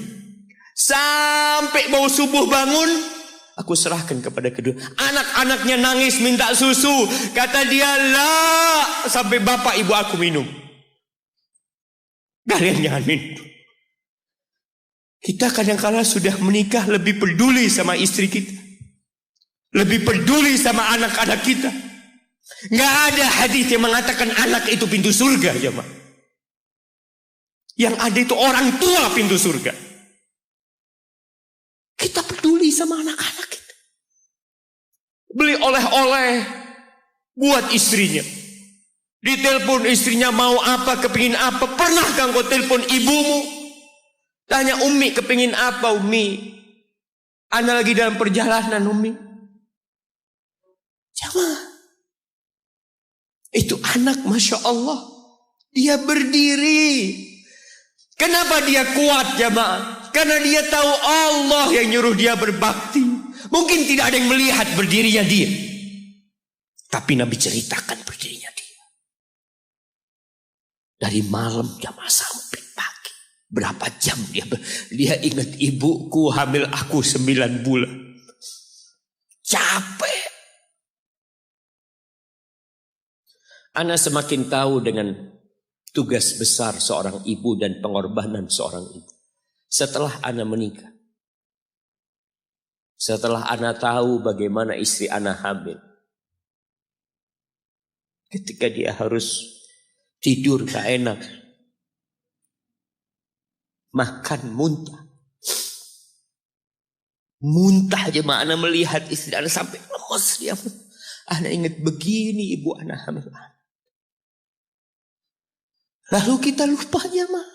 Sampai mau subuh bangun, aku serahkan kepada kedua. Anak-anaknya nangis minta susu. Kata dia, lah, sampai bapak ibu aku minum. Kalian jangan minum. Kita kadang-kala sudah menikah lebih peduli sama istri kita. Lebih peduli sama anak-anak kita. Nggak ada hadis yang mengatakan anak itu pintu surga, jemaah. Yang ada itu orang tua pintu surga. Kita peduli sama anak-anak kita. Beli oleh-oleh buat istrinya. Ditelepon istrinya mau apa, kepingin apa. Pernahkah engkau telepon ibumu? Tanya, Umi kepingin apa, Umi? Ana lagi dalam perjalanan, Umi. Jamaah. Itu anak, Masya Allah. Dia berdiri. Kenapa dia kuat, jamaah? Karena dia tahu Allah yang nyuruh dia berbakti. Mungkin tidak ada yang melihat berdirinya dia. Tapi Nabi ceritakan berdirinya dia. Dari malam jamaah sampai pagi. Berapa jam dia ingat, ibuku hamil aku 9 bulan. Capek. Ana semakin tahu dengan tugas besar seorang ibu dan pengorbanan seorang ibu. Setelah Ana menikah. Setelah Ana tahu bagaimana istri Ana hamil. Ketika dia harus tidur gak enak. Makan muntah. Muntah aja Ana melihat istri Ana sampai lemas dia. Ana ingat begini ibu Ana hamil. Lalu kita lupa jemaah.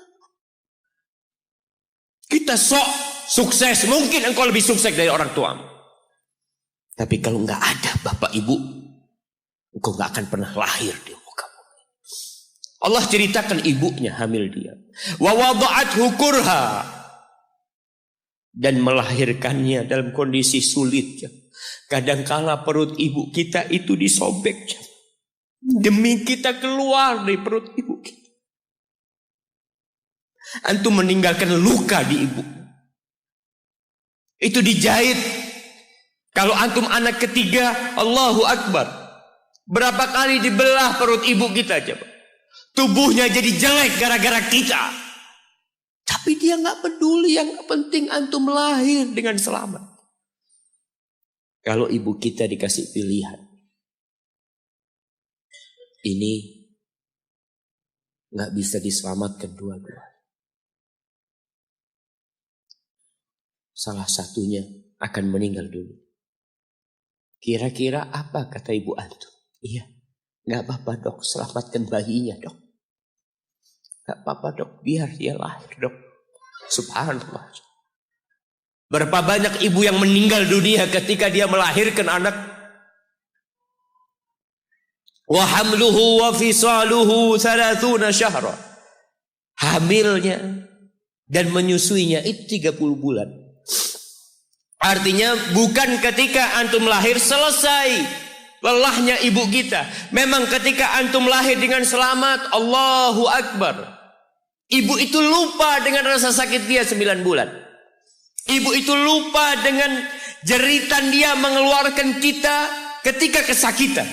Kita sok sukses. Mungkin engkau lebih sukses dari orang tuamu. Tapi kalau enggak ada bapak ibu, engkau enggak akan pernah lahir di muka bumi. Allah ceritakan ibunya hamil dia. Wa wada'athu kurha. Dan melahirkannya dalam kondisi sulit. Kadangkala perut ibu kita itu disobek. Demi kita keluar dari perut ibu kita. Antum meninggalkan luka di ibu. Itu dijahit. Kalau antum anak ketiga, Allahu Akbar. Berapa kali dibelah perut ibu kita coba. Tubuhnya jadi jelek gara-gara kita. Tapi dia gak peduli, yang penting antum lahir dengan selamat. Kalau ibu kita dikasih pilihan. Ini gak bisa diselamatkan dua-dua. Salah satunya akan meninggal dulu. Kira-kira apa kata ibu antum? Iya, gak apa-apa dok, selamatkan bayinya dok. Gak apa-apa dok, biar dia lahir dok. Subhanallah. Berapa banyak ibu yang meninggal dunia ketika dia melahirkan anak. Wa hamluhu wa fisaluhu 30 syahra. Hamilnya dan menyusuinya itu 30 bulan. Artinya bukan ketika antum lahir selesai lelahnya ibu kita. Memang ketika antum lahir dengan selamat, Allahu Akbar. Ibu itu lupa dengan rasa sakit dia 9 bulan. Ibu itu lupa dengan jeritan dia mengeluarkan kita ketika kesakitan.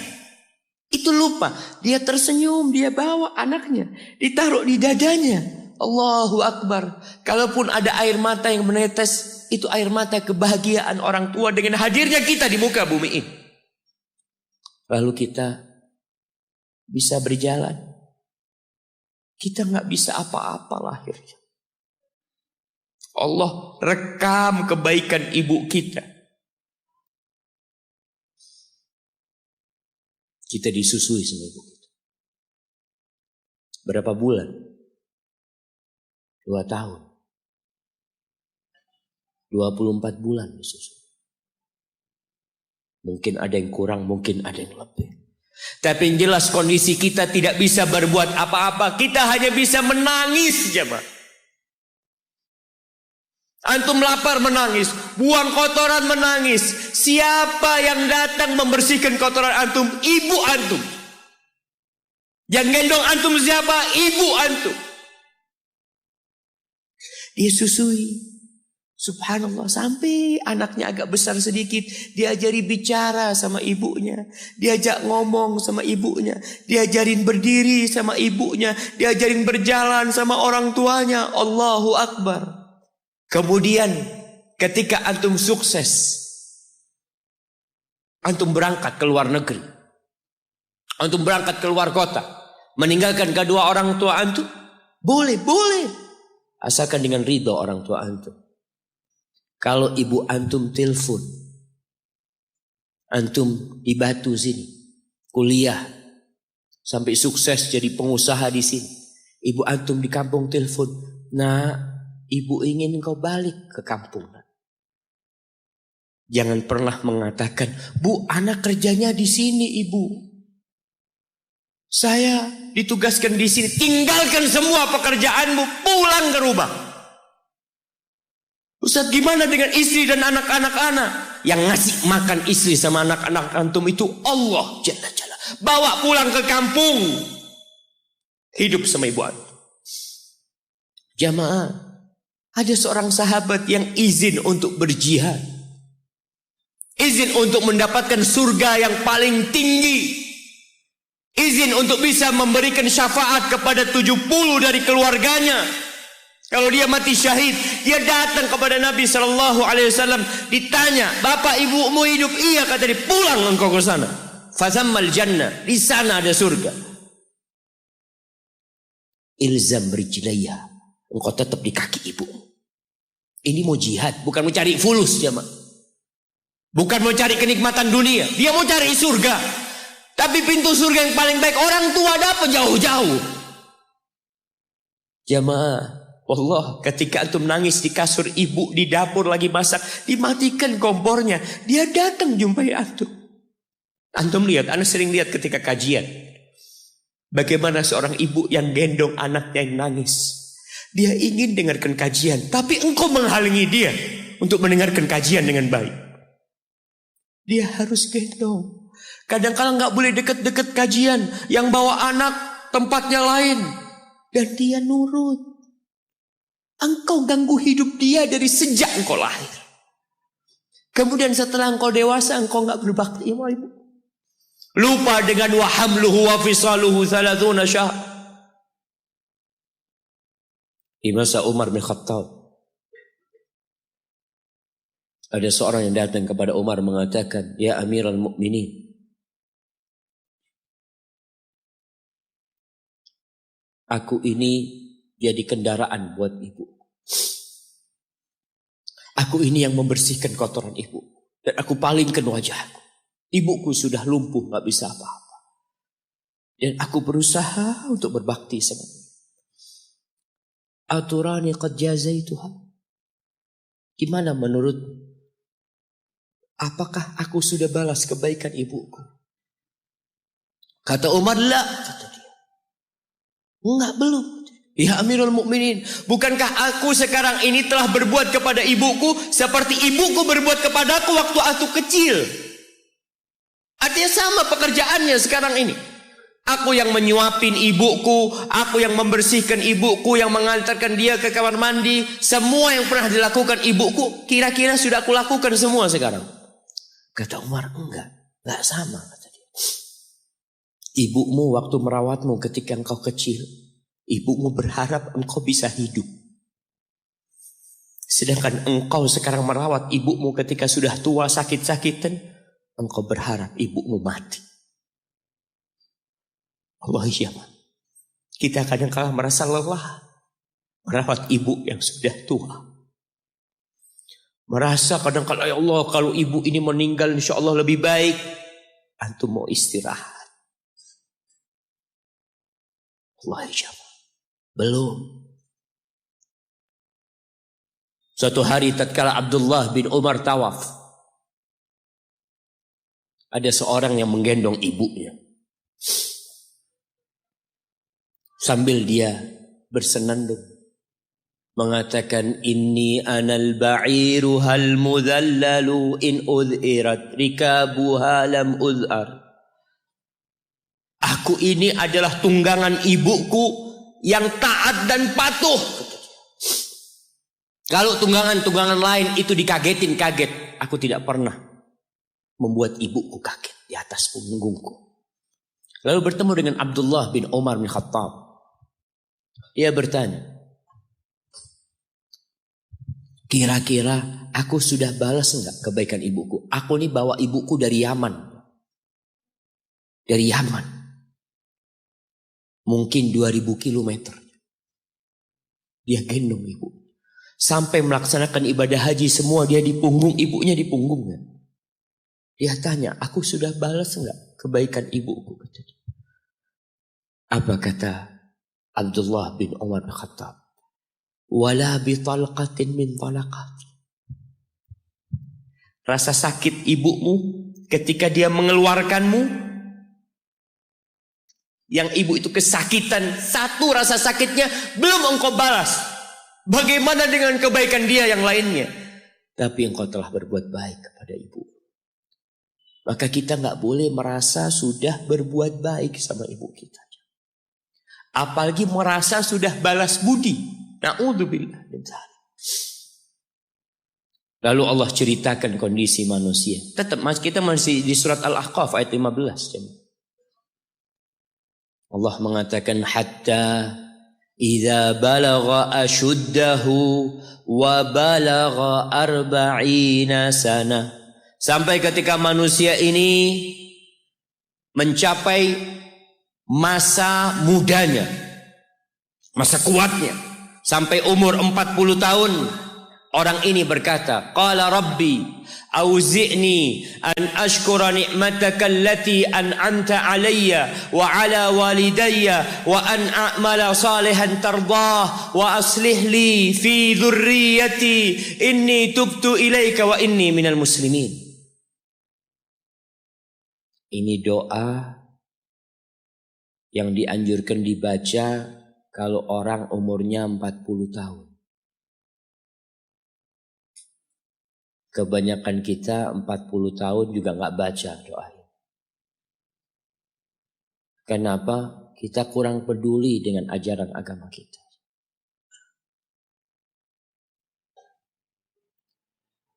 Itu lupa. Dia tersenyum, dia bawa anaknya, ditaruh di dadanya. Allahu Akbar. Kalaupun ada air mata yang menetes, itu air mata kebahagiaan orang tua dengan hadirnya kita di muka bumi ini. Lalu kita bisa berjalan. Kita nggak bisa apa-apa lahirnya. Allah rekam kebaikan ibu kita. Kita disusui sama ibu kita. Berapa bulan? 2 tahun. 24 bulan disusui. Mungkin ada yang kurang, mungkin ada yang lebih. Tapi yang jelas kondisi kita tidak bisa berbuat apa-apa. Kita hanya bisa menangis jemaah. Antum lapar menangis, buang kotoran menangis. Siapa yang datang membersihkan kotoran antum? Ibu antum. Yang gendong antum siapa? Ibu antum. Dia susui. Subhanallah, sampai anaknya agak besar sedikit, diajari bicara sama ibunya, diajak ngomong sama ibunya, diajarin berdiri sama ibunya, diajarin berjalan sama orang tuanya. Allahu Akbar. Kemudian ketika antum sukses, antum berangkat ke luar negeri, antum berangkat ke luar kota, meninggalkan kedua orang tua antum, boleh, asalkan dengan ridho orang tua antum. Kalau ibu antum telepon, antum di Batu sini, kuliah, sampai sukses jadi pengusaha di sini. Ibu antum di kampung telepon, nah ibu ingin engkau balik ke kampung. Jangan pernah mengatakan, bu anak kerjanya di sini ibu. Saya ditugaskan di sini, tinggalkan semua pekerjaanmu, pulang ke rumah. Ustaz, gimana dengan istri dan anak-anak anak? yang ngasih makan istri sama anak-anak antum itu Allah Jalla Jalla. Bawa pulang ke kampung. Hidup sama ibu antum. Jamaah, ada seorang sahabat yang izin untuk berjihad. Izin untuk mendapatkan surga yang paling tinggi. Izin untuk bisa memberikan syafaat kepada 70 dari keluarganya. Kalau dia mati syahid, dia datang kepada Nabi SAW. Ditanya, bapak ibumu hidup? Iya, kata dia. Pulang engkau ke sana. Fazammal jannah. Di sana ada surga. Ilzam rijlayya. Engkau tetap di kaki ibumu. Ini mau jihad, bukan mau cari fulus, jamaah. Bukan mau cari kenikmatan dunia. Dia mau cari surga. Tapi pintu surga yang paling baik orang tua dapat jauh-jauh. Jamaah, Allah, ketika antum nangis di kasur ibu di dapur lagi masak, dimatikan kompornya, dia datang jumpai antum. Antum lihat, anak sering lihat ketika kajian, bagaimana seorang ibu yang gendong anaknya yang nangis. Dia ingin dengarkan kajian, tapi engkau menghalangi dia untuk mendengarkan kajian dengan baik. Dia harus gendong. Kadang-kadang nggak boleh deket-deket kajian. Yang bawa anak tempatnya lain. Dan dia nurut. Engkau ganggu hidup dia dari sejak engkau lahir. Kemudian setelah engkau dewasa, engkau nggak berbakti sama ibu. Lupa dengan wa hamluhu wa fisaluhu 30 syahr. Di masa Umar bin Khattab, ada seorang yang datang kepada Umar mengatakan, ya Amirul Mukminin, aku ini jadi kendaraan buat ibu. Aku ini yang membersihkan kotoran ibu. Dan aku palingkan wajahku. Ibuku sudah lumpuh, gak bisa apa-apa. Dan aku berusaha untuk berbakti sama dia. Aturani qad jazaituha. Gimana menurut? Apakah aku sudah balas kebaikan ibuku? Kata Umar, la. Kata dia. Enggak, belum. Ya Amirul Mukminin, bukankah aku sekarang ini telah berbuat kepada ibuku seperti ibuku berbuat kepadaku waktu aku kecil? Artinya sama pekerjaannya sekarang ini. Aku yang menyuapin ibuku, aku yang membersihkan ibuku, yang mengantarkan dia ke kamar mandi. Semua yang pernah dilakukan ibuku, kira-kira sudah aku lakukan semua sekarang. Kata Umar, enggak sama. Kata dia. Ibumu waktu merawatmu ketika engkau kecil, ibumu berharap engkau bisa hidup. Sedangkan engkau sekarang merawat ibumu ketika sudah tua sakit-sakitan, engkau berharap ibumu mati. Allah ya, kita kadang-kadang merasa lelah merawat ibu yang sudah tua. Merasa kadang-kadang, ya Allah, kalau ibu ini meninggal insya Allah lebih baik. Antum mau istirahat. Allah ya, belum. Suatu hari tatkala Abdullah bin Umar tawaf, ada seorang yang menggendong ibunya. Sambil dia bersenandung mengatakan, inni anal ba'iru hal mudhallalu in udhirat rikabuha lam udhar. Aku ini adalah tunggangan ibuku yang taat dan patuh. Kalau tunggangan-tunggangan lain itu dikagetin, kaget. Aku tidak pernah membuat ibuku kaget di atas punggungku. Lalu bertemu dengan Abdullah bin Umar bin Khattab. Ia bertanya, kira-kira aku sudah balas enggak kebaikan ibuku? Aku ini bawa ibuku dari Yaman. Dari Yaman. Mungkin 2000 kilometer. Dia gendong ibu. Sampai melaksanakan ibadah haji semua dia di punggung, ibunya di punggungnya. Dia tanya, aku sudah balas enggak kebaikan ibuku? Apa kata Abdullah bin Umar bin Khattab? Wala bitalqatin min talaqat. Rasa sakit ibumu ketika dia mengeluarkanmu, yang ibu itu kesakitan, satu rasa sakitnya belum engkau balas. Bagaimana dengan kebaikan dia yang lainnya? tapi engkau telah berbuat baik kepada ibu. Maka kita nggak boleh merasa sudah berbuat baik sama ibu kita. Apalagi merasa sudah balas budi. Na'udzubillah min dzalik. Lalu Allah ceritakan kondisi manusia. Tetap kita masih di surat Al-Ahqaf ayat 15. Allah mengatakan hatta idza balagha ashuddahu wa balagha arba'ina sana. Sampai ketika manusia ini mencapai masa mudanya, masa kuatnya, sampai umur 40 tahun, orang ini berkata, qala rabbi auzi'ni an ashkura ni'mataka allati an'amta alayya wa ala walidayya wa an a'mala salihan tardah wa aslih li fi dhurriyyati inni tubtu ilaika wa inni minal muslimin. Ini doa yang dianjurkan dibaca kalau orang umurnya 40 tahun. Kebanyakan kita 40 tahun juga nggak baca doa ini. Kenapa? Kita kurang peduli dengan ajaran agama kita.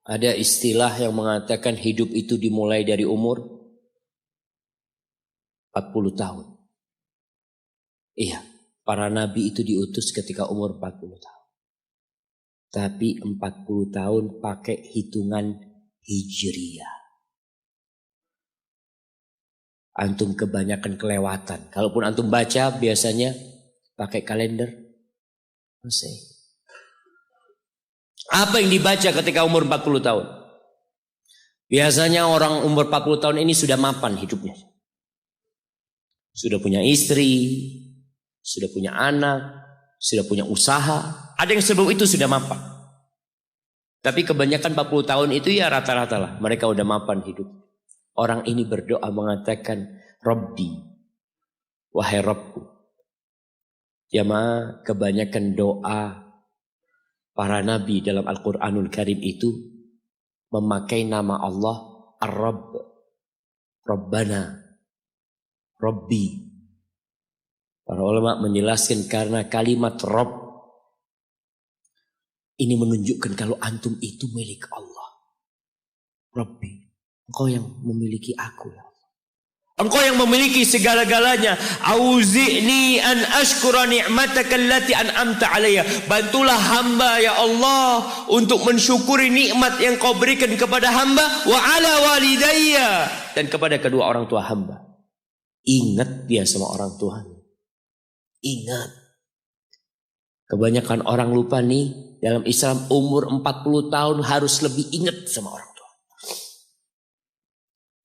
Ada istilah yang mengatakan hidup itu dimulai dari umur 40 tahun. Iya, para nabi itu diutus ketika umur 40 tahun. Tapi 40 tahun pakai hitungan hijriyah. Antum kebanyakan kelewatan. Kalaupun antum baca biasanya pakai kalender Masehi. Apa yang dibaca ketika umur 40 tahun? Biasanya orang umur 40 tahun ini sudah mapan hidupnya. Sudah punya istri, sudah punya anak, sudah punya usaha. Ada yang sebelum itu sudah mapan. Tapi kebanyakan 40 tahun itu ya rata-rata lah. Mereka udah mapan hidup. Orang ini berdoa mengatakan, Rabbi, wahai Rabbku. Jamaah, kebanyakan doa para nabi dalam Al-Quranul Karim itu memakai nama Allah Ar-Rabb, Rabbana, Rabbi. Para ulama menjelaskan karena kalimat Rabb ini menunjukkan kalau antum itu milik Allah. Rabbi, engkau yang memiliki aku ya Allah. Engkau yang memiliki segala-galanya. Auzi'ni an ashkura ni'mataka allati an'amta alayya. Bantulah hamba ya Allah untuk mensyukuri nikmat yang kau berikan kepada hamba wa ala walidayya, dan kepada kedua orang tua hamba. Ingat dia sama orang tuanya. Ingat. Kebanyakan orang lupa nih, dalam Islam umur 40 tahun harus lebih ingat sama orang tua.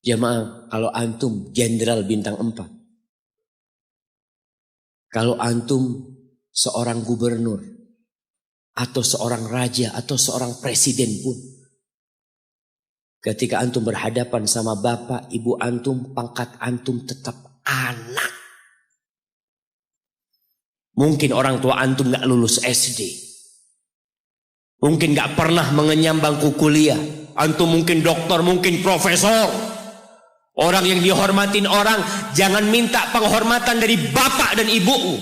Jamaah, kalau antum jenderal bintang 4, kalau antum seorang gubernur, atau seorang raja, atau seorang presiden pun, ketika antum berhadapan sama bapak, ibu antum, pangkat antum tetap anak. Mungkin orang tua antum gak lulus SD. Mungkin gak pernah mengenyam bangku kuliah. Antum mungkin dokter, mungkin profesor. Orang yang dihormatin orang, jangan minta penghormatan dari bapak dan ibumu.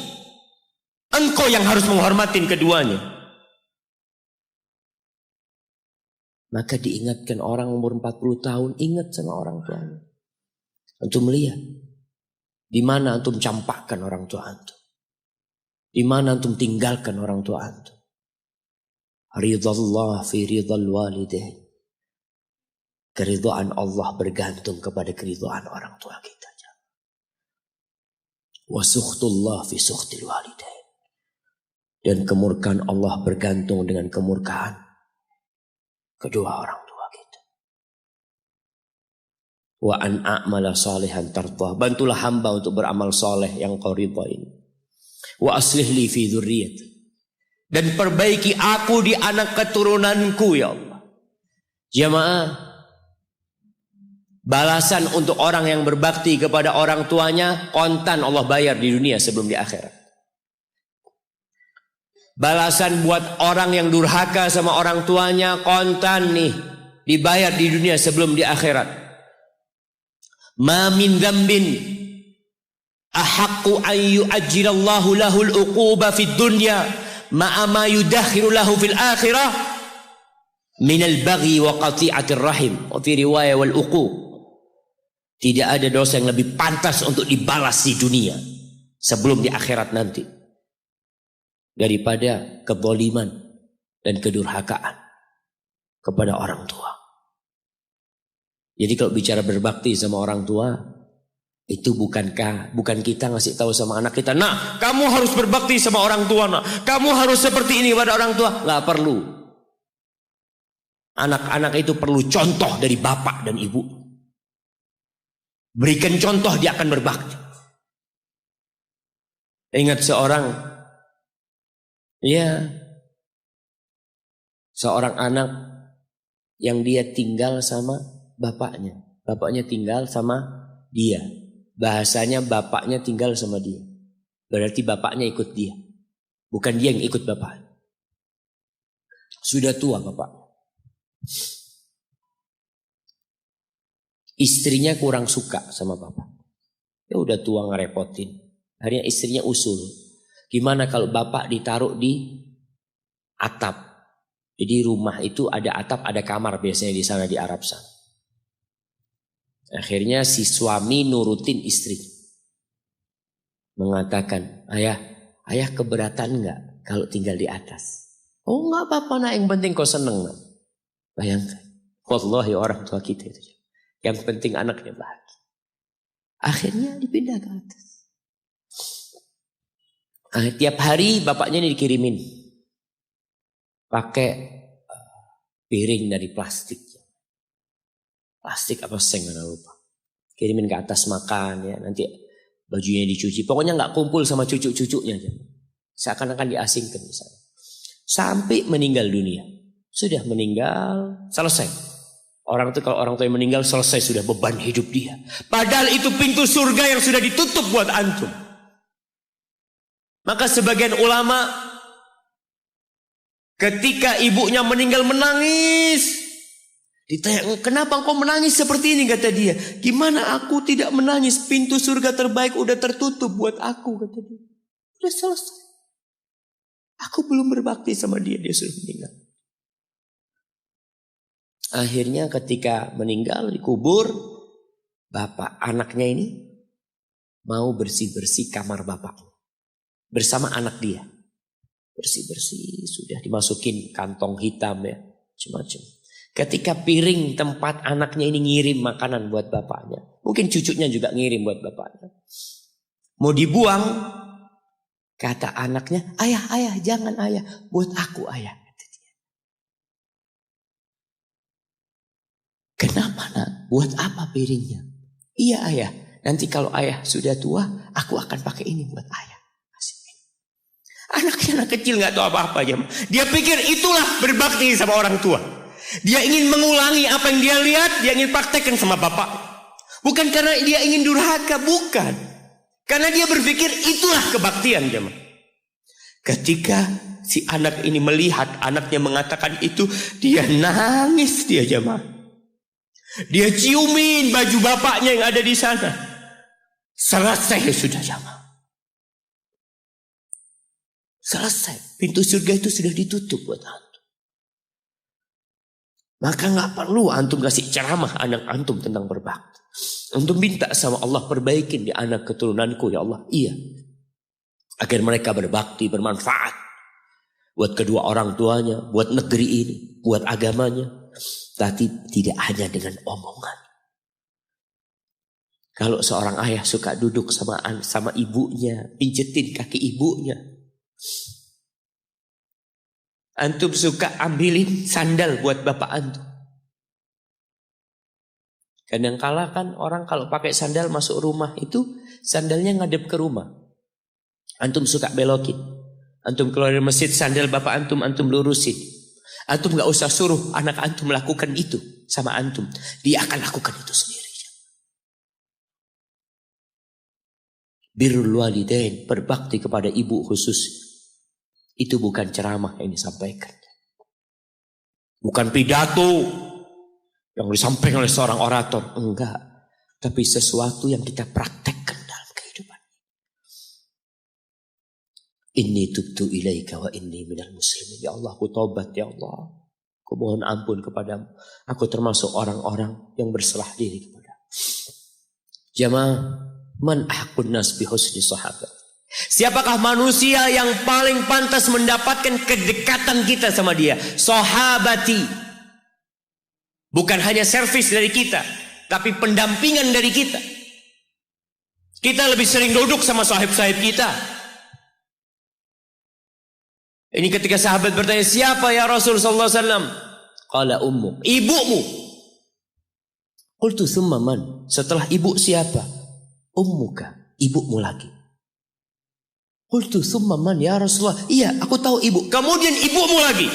Engkau yang harus menghormatin keduanya. Maka diingatkan orang umur 40 tahun, ingat sama orang tuanya. Antum lihat, di mana antum campakkan orang tua antum. Di mana antum tinggalkan orang tua antum. Ridallah fi ridal walidain. Keridhaan Allah bergantung kepada keridhaan orang tua kita. Wa sukhtullah fi sukhtil walidain. Dan kemurkaan Allah bergantung dengan kemurkaan kedua orang tua kita. Wa an a'mala salihan tardah. Bantulah hamba untuk beramal soleh yang kau ridha ini. Wa aslih li fi dzurriyyati. Dan perbaiki aku di anak keturunanku ya Allah. Jamaah, balasan untuk orang yang berbakti kepada orang tuanya kontan Allah bayar di dunia sebelum di akhirat. Balasan buat orang yang durhaka sama orang tuanya kontan nih, dibayar di dunia sebelum di akhirat. Ma min dzambin ahaqqu an yu'ajjilallahu lahul uquba fid dunya ma'a ma yudakhiru lahu fil akhirah minal baghi wa qati'atir rahim wa fi riwayah wal uquq. Tidak ada dosa yang lebih pantas untuk dibalas di dunia sebelum di akhirat nanti daripada kezaliman dan kedurhakaan kepada orang tua. Jadi kalau bicara berbakti sama orang tua, itu bukan kita ngasih tahu sama anak kita, "Nak, kamu harus berbakti sama orang tua, nak. Kamu harus seperti ini pada orang tua." Nggak perlu. Anak-anak itu perlu contoh dari bapak dan ibu. Berikan contoh, dia akan berbakti. Ingat seorang anak yang dia tinggal sama bapaknya. Bapaknya tinggal sama dia. Bahasanya bapaknya tinggal sama dia. Berarti bapaknya ikut dia. Bukan dia yang ikut bapak. Sudah tua bapak. Istrinya kurang suka sama bapak. Ya udah tua ngerepotin. Akhirnya istrinya usul. Gimana kalau bapak ditaruh di atap? Jadi rumah itu ada atap, ada kamar biasanya di sana di Arab sana. Akhirnya si suami nurutin istri. Mengatakan, ayah keberatan enggak kalau tinggal di atas? Oh enggak apa-apa nak, yang penting kau seneng nak. Bayangkan. Wallahi orang tua kita itu. Yang penting anaknya bahagia. Akhirnya dipindah ke atas. Tiap hari bapaknya ini dikirimin pakai piring dari plastik. Plastik apa seng nggak lupa. Kirimin ke atas makan ya, nanti bajunya dicuci. Pokoknya nggak kumpul sama cucu-cucunya. Seakan-akan diasingkan di sana. Sampai meninggal dunia. Sudah meninggal, selesai. Orang itu kalau orang tua yang meninggal selesai, sudah beban hidup dia. Padahal itu pintu surga yang sudah ditutup buat antum. Maka sebagian ulama ketika ibunya meninggal menangis. Ditanya, kenapa engkau menangis seperti ini? Kata dia, gimana aku tidak menangis? Pintu surga terbaik udah tertutup buat aku, kata dia. Udah selesai. Aku belum berbakti sama dia, dia sudah meninggal. Akhirnya ketika meninggal dikubur, bapak anaknya ini mau bersih-bersih kamar bapaknya. Bersama anak dia. Bersih-bersih, sudah dimasukin kantong hitam ya. Macam-macam. Ketika piring tempat anaknya ini ngirim makanan buat bapaknya. Mungkin cucunya juga ngirim buat bapaknya. Mau dibuang. Kata anaknya, ayah, jangan ayah. Buat aku ayah. Kata dia. Kenapa nak? Buat apa piringnya? Iya ayah. Nanti kalau ayah sudah tua, aku akan pakai ini buat ayah. Anaknya anak kecil gak tahu apa-apa aja. Dia pikir itulah berbakti sama orang tua. Dia ingin mengulangi apa yang dia lihat, dia ingin praktekkan sama bapak. Bukan karena dia ingin durhaka, bukan. Karena dia berpikir itulah kebaktian jemaah. Ketika si anak ini melihat anaknya mengatakan itu, dia nangis dia jemaah. Dia ciumin baju bapaknya yang ada di sana. Selesai sudah jemaah. Selesai. Pintu surga itu sudah ditutup buat antum. Maka gak perlu antum kasih ceramah anak antum tentang berbakti. Antum minta sama Allah, perbaikin di anak keturunanku ya Allah. Iya. Agar mereka berbakti, bermanfaat. Buat kedua orang tuanya, buat negeri ini, buat agamanya. Tapi tidak hanya dengan omongan. Kalau seorang ayah suka duduk sama ibunya, pijetin kaki ibunya. Antum suka ambilin sandal buat bapak antum. Kadang-kala kan orang kalau pakai sandal masuk rumah itu sandalnya ngadep ke rumah. Antum suka belokin. Antum keluar dari masjid, sandal bapak antum lurusin. Antum gak usah suruh anak antum melakukan itu sama antum. Dia akan lakukan itu sendiri. Birrul walidain, berbakti kepada ibu khusus. Itu bukan ceramah yang disampaikan. Bukan pidato yang disampaikan oleh seorang orator. Enggak. Tapi sesuatu yang kita praktekkan dalam kehidupan. Inni tubtu ilaika wa inni minal muslimin. Ya Allah, aku taubat ya Allah. Aku mohon ampun kepadamu. Aku termasuk orang-orang yang berserah diri kepadamu. Jamaah, man ahqun nas bi husni sahabat. Siapakah manusia yang paling pantas mendapatkan kedekatan kita sama dia? Sahabati. Bukan hanya servis dari kita, tapi pendampingan dari kita. Kita lebih sering duduk sama sahib-sahib kita. Ini ketika sahabat bertanya, siapa ya Rasul sallallahu alaihi wasallam? Qala ummuk, ibumu. Qultu thumma man? Setelah ibu siapa? Ummuka, ibumu lagi. Qultu thumma man ya Rasulullah? Iya, aku tahu ibu. Kemudian ibumu lagi.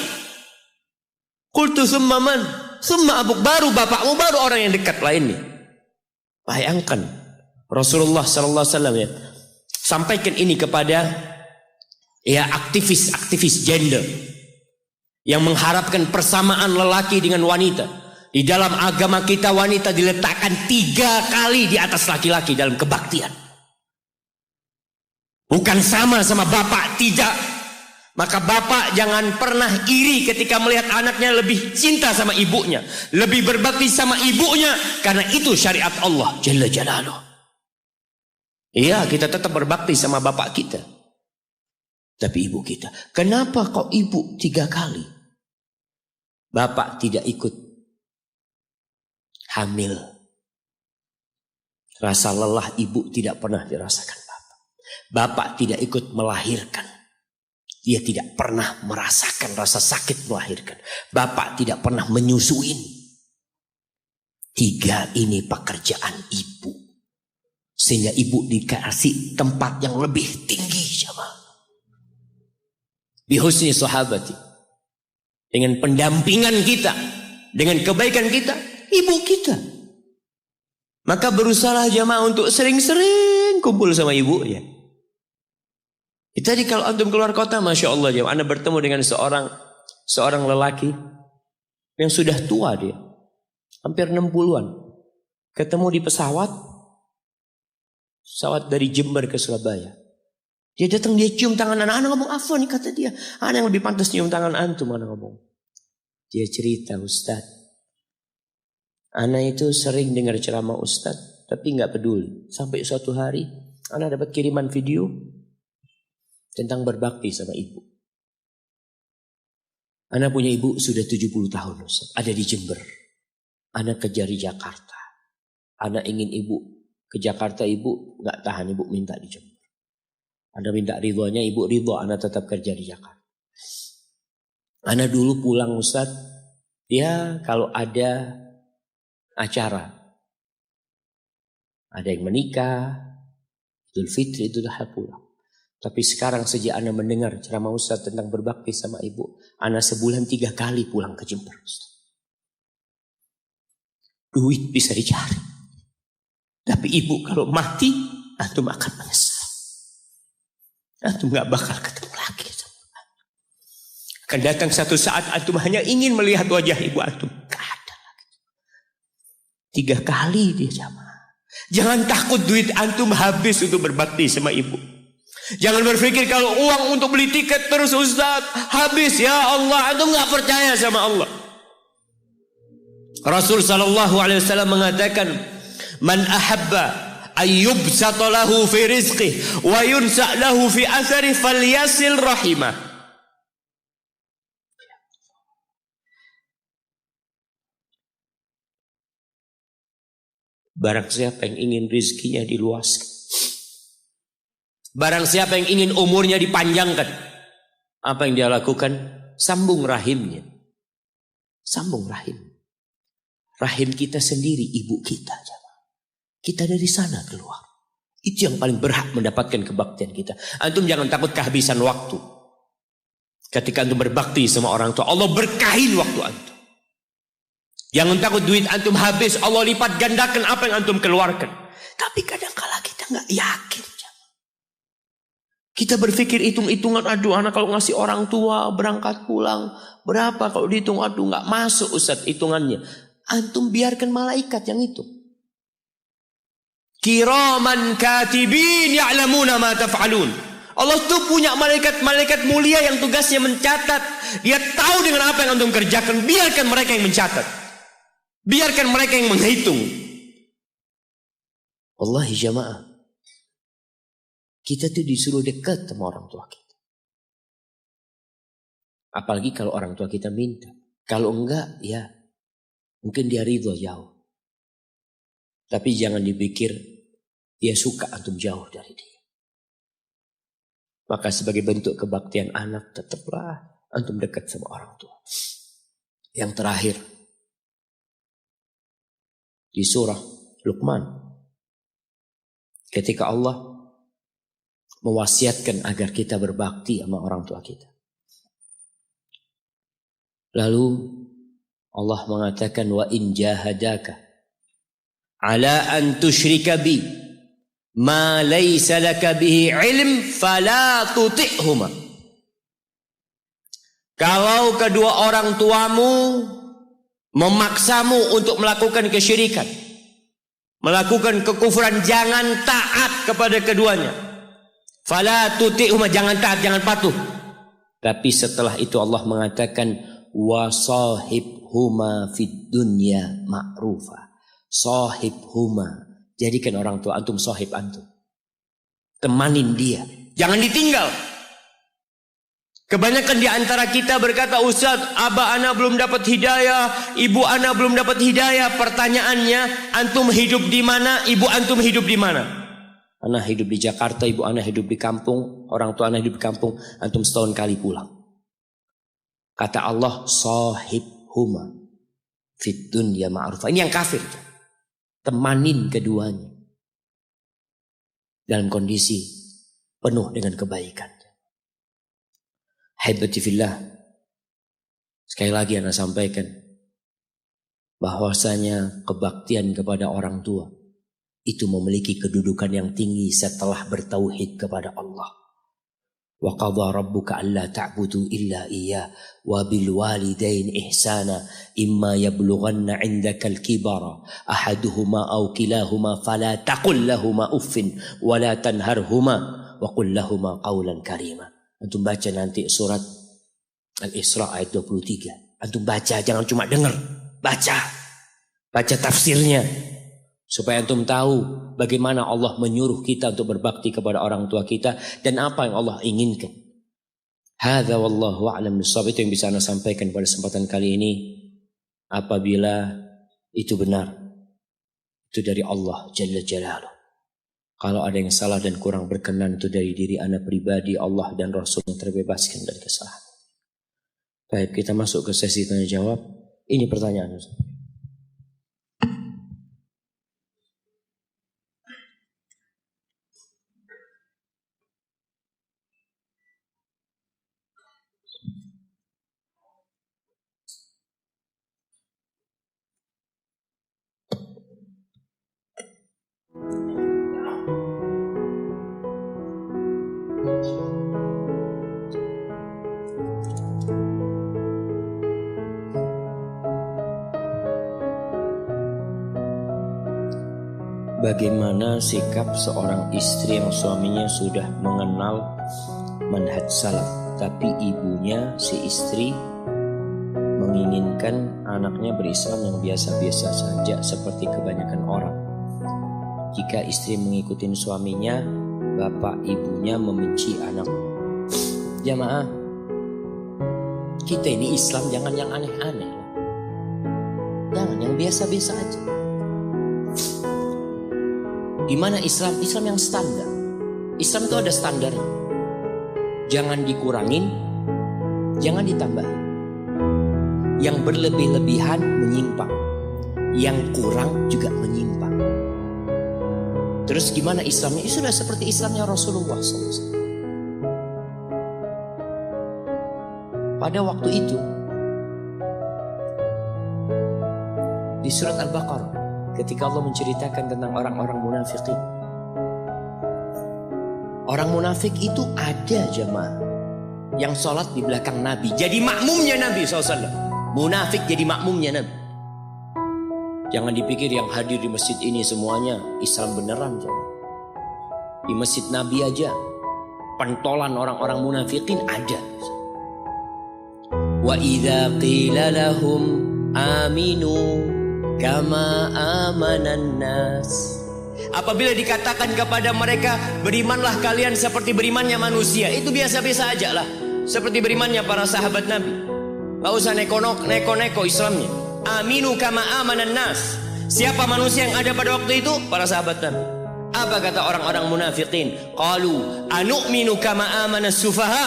Qultu thumma man? Thumma abuk, baru bapakmu, baru orang yang dekat lainnya. Bayangkan Rasulullah sallallahu alaihi wasallam ya, sampaikan ini kepada ya aktivis gender yang mengharapkan persamaan lelaki dengan wanita. Di dalam agama kita wanita diletakkan 3 kali di atas laki-laki dalam kebaktian. Bukan sama bapak, tidak. Maka bapak jangan pernah iri ketika melihat anaknya lebih cinta sama ibunya, lebih berbakti sama ibunya, karena itu syariat Allah Jalla Jalaluh. Iya, kita tetap berbakti sama bapak kita. Tapi ibu kita, kenapa kok ibu 3 kali? Bapak tidak ikut hamil. Rasa lelah ibu tidak pernah dirasakan bapak. Bapak tidak ikut melahirkan. Dia tidak pernah merasakan rasa sakit melahirkan. Bapak tidak pernah menyusuin. 3 ini pekerjaan ibu. Sehingga ibu dikasih tempat yang lebih tinggi. Bihusni sahabati. Dengan pendampingan kita. Dengan kebaikan kita. Ibu kita. Maka berusaha jamaah untuk sering-sering kumpul sama ibu ya. Tadi kalau antum keluar kota, Masya Allah jamaah, Anda bertemu dengan seorang lelaki yang sudah tua dia. Hampir 60-an. Ketemu di pesawat dari Jember ke Surabaya. Dia datang, dia cium tangan anak ngomong, apa nih kata dia. Anak yang lebih pantas cium tangan antum, anak ngomong. Dia cerita, Ustaz. Anak itu sering dengar ceramah Ustaz, tapi nggak peduli. Sampai suatu hari, anak dapat kiriman video tentang berbakti sama ibu. Anak punya ibu sudah 70 tahun Ustaz, ada di Jember. Anak kejar di Jakarta. Anak ingin ibu ke Jakarta, ibu nggak tahan, ibu minta di Jember. Anak minta ridhonya, ibu ridho, anak tetap kerja di Jakarta. Anak dulu pulang Ustaz, ya kalau ada acara, ada yang menikah, Idul Fitri, Idul Adha pulang. Tapi sekarang sejak anak mendengar ceramah Ustaz tentang berbakti sama ibu, anak sebulan 3 kali pulang ke Jember Ustaz. Duit bisa dicari. Tapi ibu kalau mati, antum akan menyesal. Antum gak bakal ketemu lagi. Akan datang satu saat antum hanya ingin melihat wajah ibu antum. Gak ada lagi. 3 kali dia jamaah. Jangan takut duit antum habis untuk berbakti sama ibu. Jangan berpikir kalau uang untuk beli tiket terus Ustaz habis, ya Allah, antum gak percaya sama Allah. Rasul sallallahu alaihi wasallam mengatakan, man ahabba ayyubsata lahu fi rizqihi wa yunsa lahu fi athari falyasil rahimah. Barang siapa yang ingin rizkinya diluaskan, barang siapa yang ingin umurnya dipanjangkan, apa yang dia lakukan? Sambung rahimnya. Sambung rahim. Rahim kita sendiri, ibu kita. Kita dari sana keluar. Itu yang paling berhak mendapatkan kebaktian kita. Antum jangan takut kehabisan waktu. Ketika antum berbakti sama orang tua, Allah berkahin waktu antum. Jangan takut duit antum habis, Allah lipat gandakan apa yang antum keluarkan. Tapi kadang-kala kita nggak yakin. Kita berpikir hitung-hitungan, aduh anak kalau ngasih orang tua berangkat pulang berapa, kalau dihitung aduh nggak masuk Ustaz hitungannya. Antum biarkan malaikat yang hitung. Kiraman katibin ya'lamuna ma taf'alun. Allah tuh punya malaikat mulia yang tugasnya mencatat. Dia tahu dengan apa yang antum kerjakan. Biarkan mereka yang mencatat. Biarkan mereka yang menghitung. Wallahi jamaah, kita tuh disuruh dekat sama orang tua kita. Apalagi kalau orang tua kita minta. Kalau enggak, ya mungkin dia ridho jauh. Tapi jangan dipikir dia suka antum jauh dari dia. Maka sebagai bentuk kebaktian anak, tetaplah antum dekat sama orang tua. Yang terakhir, di surah Luqman, ketika Allah mewasiatkan agar kita berbakti sama orang tua kita. Lalu Allah mengatakan, wa in jahadaka ala an tusyrika bi ma laysa laka bihi ilm fala tuti'huma. Kalau kedua orang tuamu memaksamu untuk melakukan kesyirikan, melakukan kekufuran, jangan taat kepada keduanya. Fala tuti'huma, jangan taat, jangan patuh. Tapi setelah itu Allah mengatakan, wa sahibhuma fid dunya ma'rufa. Sahibhuma, jadikan orang tua antum sahib antum. Temanin dia, jangan ditinggal. Kebanyakan di antara kita berkata, Ustaz, abah ana belum dapat hidayah, ibu ana belum dapat hidayah. Pertanyaannya, antum hidup di mana? Ibu antum hidup di mana? Ana hidup di Jakarta, ibu ana hidup di kampung, orang tua ana hidup di kampung. Antum setahun kali pulang. Kata Allah, sahibhuma fid dunya ma'rufa. Ini yang kafir. Temanin keduanya dalam kondisi penuh dengan kebaikan. Haibati fillah, sekali lagi Anda sampaikan bahwasanya kebaktian kepada orang tua itu memiliki kedudukan yang tinggi setelah bertauhid kepada Allah. Wa qadha rabbuka alla ta'budu illa iyyah wa bil walidain ihsana imma yablughanna 'indaka al-kibara ahaduhuma aw kilahuma fala taqul lahumā uffin wa la tanharhuma wa qul lahumā qawlan karīma. Antum baca nanti surat Al-Isra ayat 23. Antum baca, jangan cuma dengar, baca. Baca tafsirnya. Supaya antum tahu bagaimana Allah menyuruh kita untuk berbakti kepada orang tua kita dan apa yang Allah inginkan. Hadza wallahu a'lam bissawab. Itu yang bisa Anda sampaikan pada kesempatan kali ini. Apabila itu benar, itu dari Allah Jalla Jalaluh. Kalau ada yang salah dan kurang berkenan, itu dari diri Anda pribadi, Allah dan Rasul yang terbebaskan dari kesalahan. Baik, kita masuk ke sesi tanya jawab. Ini pertanyaan Ustaz. Bagaimana sikap seorang istri yang suaminya sudah mengenal manhaj salaf, tapi ibunya si istri menginginkan anaknya berislam yang biasa-biasa saja seperti kebanyakan orang. Jika istri mengikuti suaminya, bapak ibunya membenci anaknya. Jamaah, kita ini Islam jangan yang aneh-aneh, jangan yang biasa-biasa aja. Gimana Islam? Islam yang standar. Islam itu ada standarnya. Jangan dikurangin, jangan ditambahin. Yang berlebih-lebihan menyimpang, yang kurang juga menyimpang. Terus gimana Islamnya? Itu sudah seperti Islamnya Rasulullah SAW. Pada waktu itu di surat Al-Baqarah, ketika Allah menceritakan tentang orang-orang munafikin, Orang munafik itu ada jemaah yang sholat di belakang Nabi, jadi makmumnya Nabi SAW. Munafik jadi makmumnya Nabi. Jangan dipikir yang hadir di masjid ini semuanya Islam beneran. Di masjid Nabi aja pentolan orang-orang munafikin ada. Wa idza qila lahum aminu kama amanan nas. Apabila dikatakan kepada mereka, berimanlah kalian seperti berimannya manusia, itu biasa-biasa aja lah, seperti berimannya para sahabat Nabi. Gak usah neko-neko Islamnya. Aminu kama amanan nas. Siapa manusia yang ada pada waktu itu? Para sahabat Nabi. Apa kata orang-orang munafikin? Qalu anu'minu kama amanas sufaha.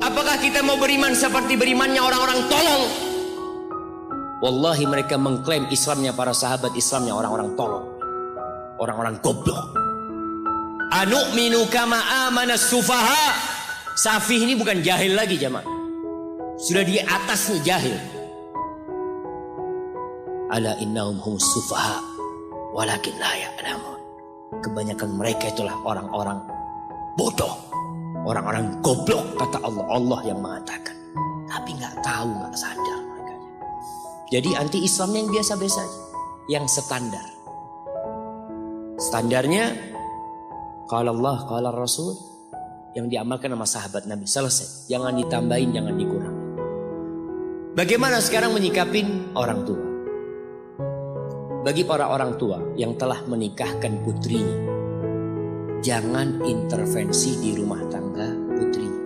Apakah kita mau beriman seperti berimannya orang-orang tolol? Wallahi mereka mengklaim Islamnya para sahabat, Islamnya orang-orang tolol, orang-orang goblok. Anu'minu kama amanas sufaha. Safih ini bukan jahil lagi jamaah, sudah di atasnya jahil. Ala innahum humus sufaha walakin la ya'lamun. Kebanyakan mereka itulah orang-orang bodoh, orang-orang goblok, kata Allah. Allah yang mengatakan, tapi nggak tahu, nggak sadar mereka. Jadi anti Islamnya yang biasa-biasa aja, yang standar. Standarnya qala Allah, qala Rasul, yang diamalkan sama sahabat Nabi, selesai. Jangan ditambahin, jangan dikurangi. Bagaimana sekarang menyikapin orang tua? Bagi para orang tua yang telah menikahkan putrinya, jangan intervensi di rumah tangga putrinya.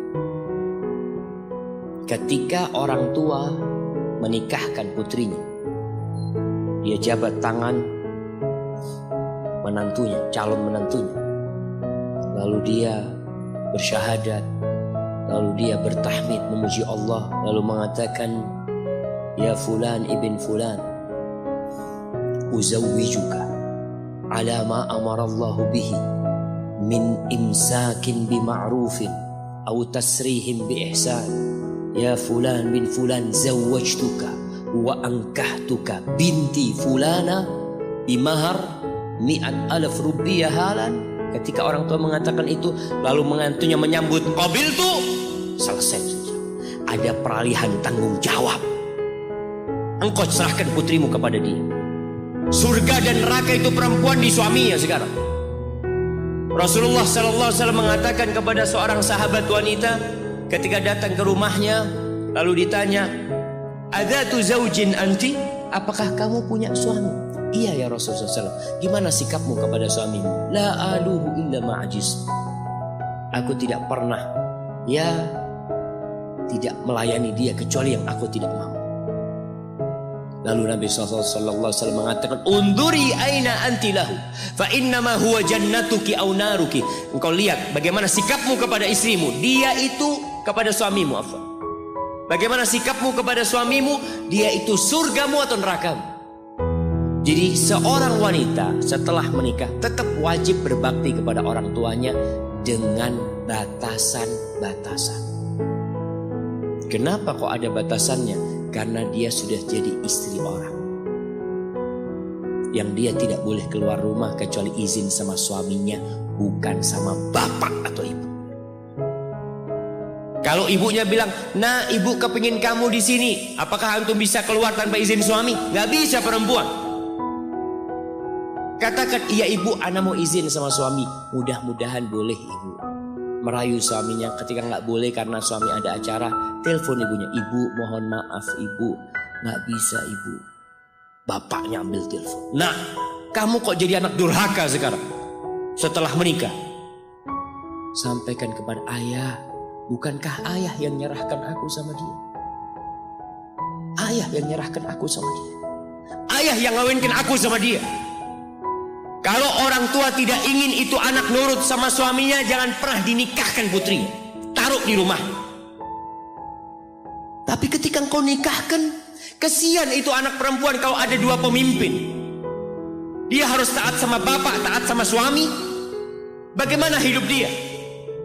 Ketika orang tua menikahkan putrinya, dia jabat tangan menantunya, calon menantunya, lalu dia bersyahadat, lalu dia bertahmid memuji Allah, lalu mengatakan, ya fulan ibn fulan, uzawwijuka ala ma amarallahu bihi min imsakin bima'rufin aw tasrihim bi ihsan. Ya fulan bin fulan zawwajtuka wa ankahtuka binti fulana bimahar 100,000 rupiah halan. Ketika orang tua mengatakan itu, lalu menantunya menyambut qabil tuh, selesai. Ada peralihan tanggung jawab. Engkau serahkan putrimu kepada dia. Surga dan neraka itu perempuan di suaminya sekarang. Rasulullah SAW mengatakan kepada seorang sahabat wanita ketika datang ke rumahnya, lalu ditanya, adzatu zaujin anti? Apakah kamu punya suami? Iya ya Rasulullah SAW. Gimana sikapmu kepada suamimu? La aluhu illa ma'ajiz. Aku tidak pernah tidak melayani dia kecuali yang aku tidak mau. Lalu Nabi SAW mengatakan, unduri aina anti lahu fa innama huwa jannatuki aw naruki. Engkau lihat bagaimana sikapmu kepada istrimu, dia itu kepada suamimu. Bagaimana sikapmu kepada suamimu, dia itu surgamu atau nerakamu. Jadi seorang wanita setelah menikah tetap wajib berbakti kepada orang tuanya dengan batasan-batasan. Kenapa kok ada batasannya? Karena dia sudah jadi istri orang, yang dia tidak boleh keluar rumah kecuali izin sama suaminya, bukan sama bapak atau ibu. Kalau ibunya bilang, nah ibu kepingin kamu di sini, apakah antum bisa keluar tanpa izin suami? Gak bisa perempuan. Katakan, iya ibu, ana mau izin sama suami. Mudah-mudahan boleh ibu. Merayu suaminya. Ketika nggak boleh karena suami ada acara, telepon ibunya, ibu mohon maaf ibu, nggak bisa ibu. Bapaknya ambil telepon. Nah, kamu kok jadi anak durhaka sekarang setelah menikah? Sampaikan kepada ayah, bukankah ayah yang nyerahkan aku sama dia? Ayah yang nyerahkan aku sama dia. Ayah yang ngawinkan aku sama dia. Kalau orang tua tidak ingin itu anak nurut sama suaminya, jangan pernah dinikahkan putrinya. Taruh di rumah. Tapi ketika engkau nikahkan, kesian itu anak perempuan kalau ada dua pemimpin. Dia harus taat sama bapak, taat sama suami. Bagaimana hidup dia?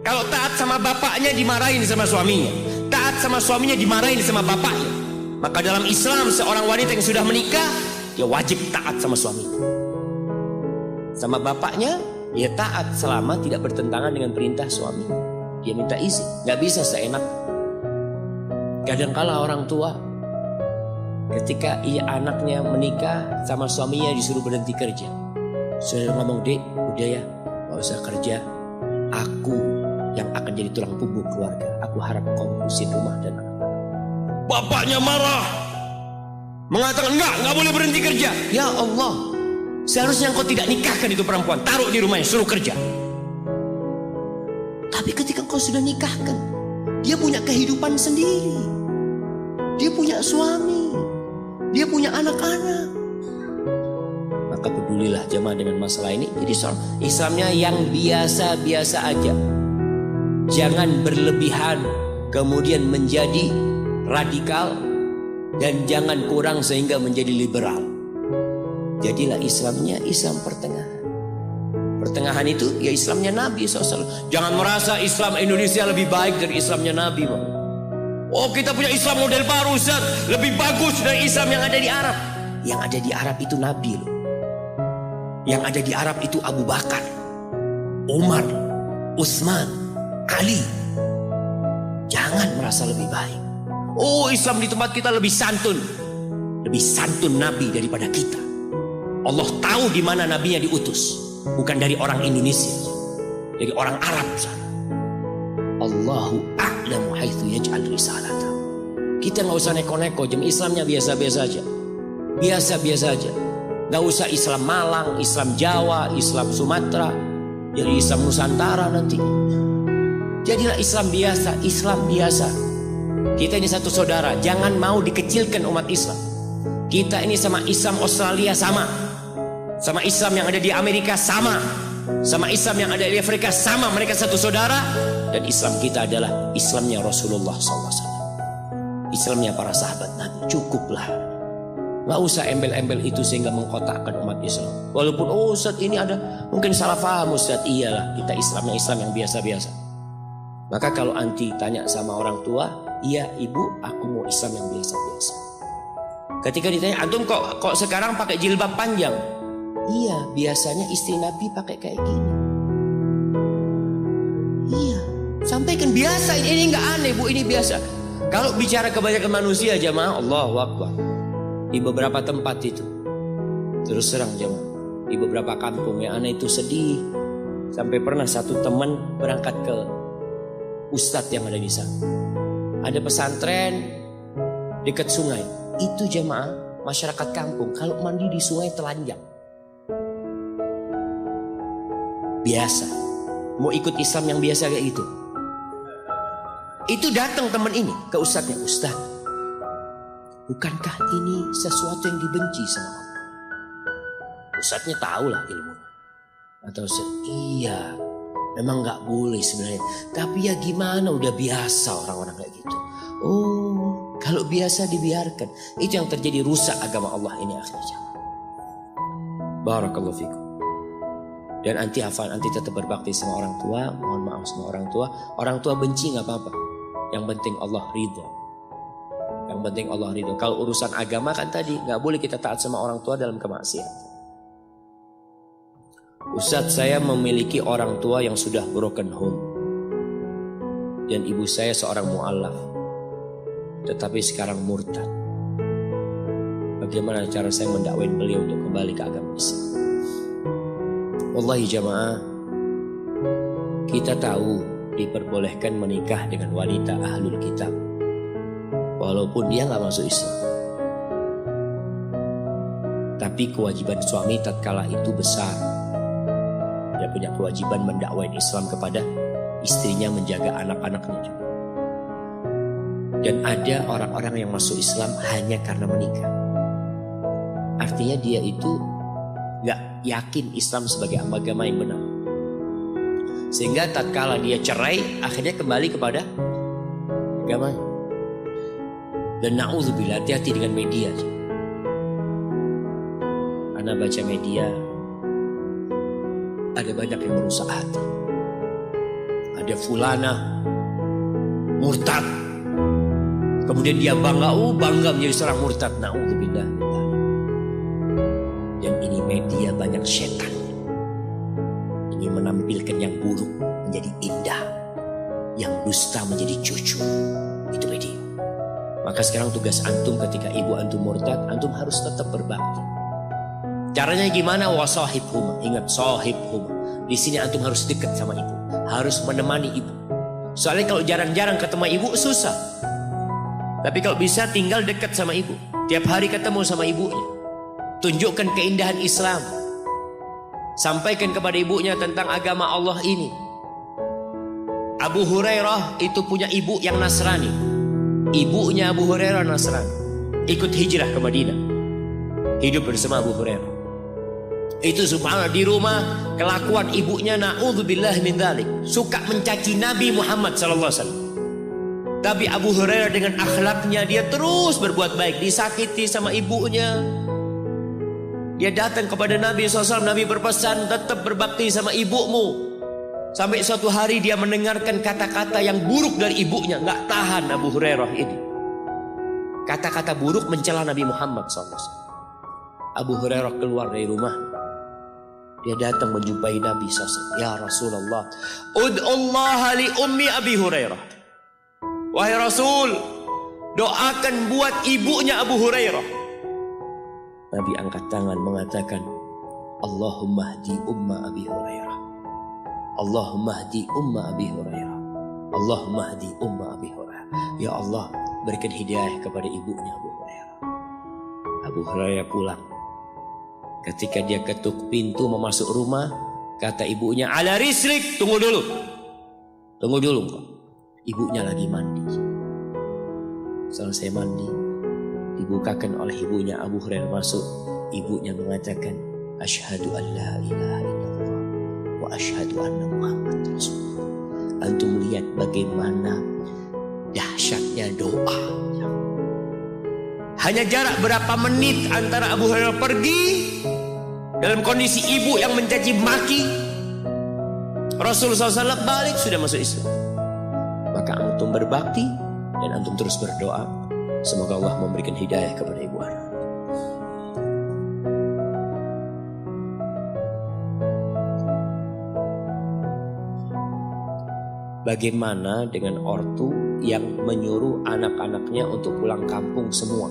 Kalau taat sama bapaknya dimarahin sama suaminya, taat sama suaminya dimarahin sama bapaknya. Maka dalam Islam seorang wanita yang sudah menikah, dia wajib taat sama suaminya. Sama bapaknya dia taat selama tidak bertentangan dengan perintah suami. Dia minta izin, nggak bisa seenak. Kadangkala orang tua ketika anaknya menikah sama suaminya disuruh berhenti kerja, sudah ngomong, "Dek, udah ya, nggak usah kerja. Aku yang akan jadi tulang punggung keluarga. Aku harap kau ngurusin rumah dan anak." Bapaknya marah, mengatakan, nggak boleh berhenti kerja. Ya Allah, seharusnya engkau tidak nikahkan itu perempuan, taruh di rumahnya, suruh kerja. Tapi ketika engkau sudah nikahkan, dia punya kehidupan sendiri, dia punya suami, dia punya anak-anak. Maka pedulilah jemaah dengan masalah ini. Jadi Islamnya yang biasa-biasa aja, jangan berlebihan kemudian menjadi radikal, dan jangan kurang sehingga menjadi liberal. Jadilah Islamnya Islam pertengahan. Pertengahan itu ya Islamnya Nabi SAW. Jangan merasa Islam Indonesia lebih baik dari Islamnya Nabi. Oh, kita punya Islam model baru, Ustaz, lebih bagus dari Islam yang ada di Arab. Yang ada di Arab itu Nabi loh. Yang ada di Arab itu Abu Bakar, Umar, Utsman, Ali. Jangan merasa lebih baik. Oh, Islam di tempat kita lebih santun. Lebih santun Nabi daripada kita. Allah tahu di mana nabinya diutus. Bukan dari orang Indonesia, dari orang Arab sana. Allahu a'lamu haitsu yaj'al risalata. Kita nggak usah neko-neko, Islamnya biasa-biasa aja. Biasa-biasa aja. Nggak usah Islam Malang, Islam Jawa, Islam Sumatera, jadi Islam Nusantara nanti. Jadilah Islam biasa, Islam biasa. Kita ini satu saudara, jangan mau dikecilkan umat Islam. Kita ini sama Islam Australia sama Islam yang ada di Amerika sama Islam yang ada di Afrika sama. Mereka satu saudara. Dan Islam kita adalah Islamnya Rasulullah SAW, Islamnya para sahabat Nabi. Cukuplah, nggak usah embel-embel itu sehingga mengkotakkan umat Islam. Walaupun Ustaz ini ada mungkin salah paham Ustaz. Iyalah, kita Islamnya Islam yang biasa-biasa. Maka kalau anti tanya sama orang tua, iya ibu, aku mau Islam yang biasa-biasa. Ketika ditanya, antum kok sekarang pakai jilbab panjang? Iya, biasanya istri Nabi pakai kayak gini. Iya, sampaikan biasa, ini nggak aneh bu, ini biasa. Kalau bicara kebanyakan manusia jamaah, Allahu Akbar. Di beberapa tempat itu, terus terang jamaah, di beberapa kampung yang aneh itu sedih. Sampai pernah satu teman berangkat ke ustadz yang ada di sana. Ada pesantren dekat sungai. Itu jamaah masyarakat kampung kalau mandi di sungai telanjang. Biasa. Mau ikut Islam yang biasa kayak gitu. Itu datang teman ini ke ustadznya. Ustadz, bukankah ini sesuatu yang dibenci sama Allah? Ustadznya tahu lah ilmunya. Atau Ustadz, iya, memang gak boleh sebenarnya. Tapi ya gimana, udah biasa orang-orang kayak gitu. Oh, kalau biasa dibiarkan. Itu yang terjadi, rusak agama Allah ini akhirnya. Barakallahu fikum. Dan anti hafal, anti tetap berbakti sama orang tua. Mohon maaf sama orang tua. Orang tua benci gak apa-apa. Yang penting Allah ridho. Yang penting Allah ridho. Kalau urusan agama kan tadi, gak boleh kita taat sama orang tua dalam kemaksiatan. Ustadz, saya memiliki orang tua yang sudah broken home. Dan ibu saya seorang mu'alaf. Tetapi sekarang murtad. Bagaimana cara saya mendakwain beliau untuk kembali ke agama Islam? Wallahi jamaah, kita tahu diperbolehkan menikah dengan wanita ahlul kitab walaupun dia gak masuk Islam. Tapi kewajiban suami tatkala itu besar. Dia punya kewajiban mendakwain Islam kepada istrinya, menjaga anak-anaknya juga. Dan ada orang-orang yang masuk Islam hanya karena menikah. Artinya dia itu gak yakin Islam sebagai agama yang benar. Sehingga tatkala dia cerai, akhirnya kembali kepada agama. Dan na'udzubillah, hati-hati dengan media. Ana baca media, ada banyak yang merusak hati. Ada fulana murtad, kemudian dia bangga menjadi seorang murtad. Na'udzubillah. Dan ini media banyak setan. ingin menampilkan yang buruk menjadi indah, yang dusta menjadi jujur. Itu media. Maka sekarang tugas antum ketika ibu antum murtad, antum harus tetap berbakti. Caranya gimana? Wasahibhuma. Ingat, sahibhuma. Di sini antum harus dekat sama ibu, harus menemani ibu. Soalnya kalau jarang-jarang ketemu ibu susah. Tapi kalau bisa tinggal dekat sama ibu, tiap hari ketemu sama ibunya, tunjukkan keindahan Islam, sampaikan kepada ibunya tentang agama Allah ini. Abu Hurairah itu punya ibu yang Nasrani. Ibunya Abu Hurairah Nasrani, ikut hijrah ke Madinah, hidup bersama Abu Hurairah. Itu subhanallah, di rumah kelakuan ibunya na'udzubillah min dzalik, suka mencaci Nabi Muhammad SAW. Tapi Abu Hurairah dengan akhlaknya dia terus berbuat baik, disakiti sama ibunya. Dia datang kepada Nabi SAW, Nabi berpesan tetap berbakti sama ibumu. Sampai suatu hari dia mendengarkan kata-kata yang buruk dari ibunya. Gak tahan Abu Hurairah ini. Kata-kata buruk mencela Nabi Muhammad SAW. Abu Hurairah keluar dari rumah. Dia datang menjumpai Nabi SAW. Ya Rasulullah, ud'ullaha li ummi Abi Hurairah. Wahai Rasul, doakan buat ibunya Abu Hurairah. Nabi angkat tangan mengatakan, Allahumma hdi umma Abi Hurairah. Allahumma hdi umma Abi Hurairah. Allahumma hdi umma Abi Hurairah. Ya Allah, berikan hidayah kepada ibunya Abu Hurairah. Abu Hurairah pulang. Ketika dia ketuk pintu mau masuk rumah, kata ibunya, ala rislik, tunggu dulu. Tunggu dulu kok. Ibunya lagi mandi. Selesai mandi, dibukakan oleh ibunya. Abu Hurairah masuk. Ibunya mengatakan, asyhadu an la ilaha illallah wa asyhadu anna Muhammad Rasulullah. Antum lihat bagaimana dahsyatnya doa. Hanya jarak berapa menit antara Abu Hurairah pergi dalam kondisi ibu yang mencaci maki, Rasulullah SAW balik sudah masuk Islam. Maka antum berbakti dan antum terus berdoa, semoga Allah memberikan hidayah kepada ibu anak. Bagaimana dengan ortu yang menyuruh anak-anaknya untuk pulang kampung semua?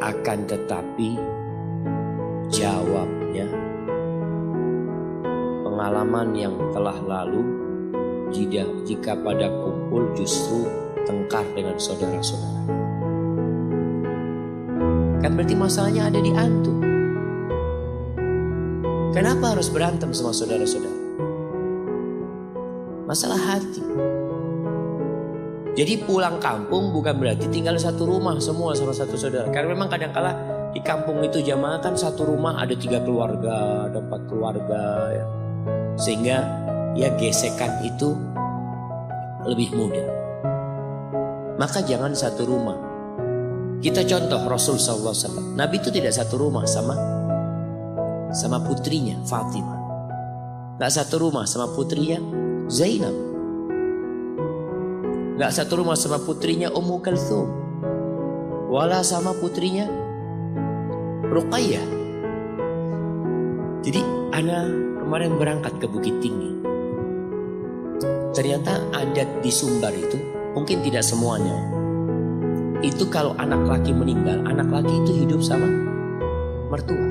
Akan tetapi jawabnya, pengalaman yang telah lalu, jika pada kumpul justru tengkar dengan saudara-saudara. Kan berarti masalahnya ada di antum. Kenapa harus berantem sama saudara-saudara? Masalah hati. Jadi pulang kampung bukan berarti tinggal satu rumah semua sama satu saudara. Karena memang kadang-kala di kampung itu jamaah kan satu rumah ada 3 keluarga, ada 4 keluarga ya. Sehingga ya gesekan itu lebih mudah. Maka jangan satu rumah. Kita contoh Rasul SAW. Nabi itu tidak satu rumah sama putrinya Fatimah. Gak satu rumah sama putrinya Zainab. Gak satu rumah sama putrinya Ummu Kalthum. Wala sama putrinya Ruqayyah. Jadi anak kemarin berangkat ke Bukit Tinggi. Ternyata adat di Sumbar itu mungkin tidak semuanya. Itu kalau anak laki meninggal, anak laki itu hidup sama mertua.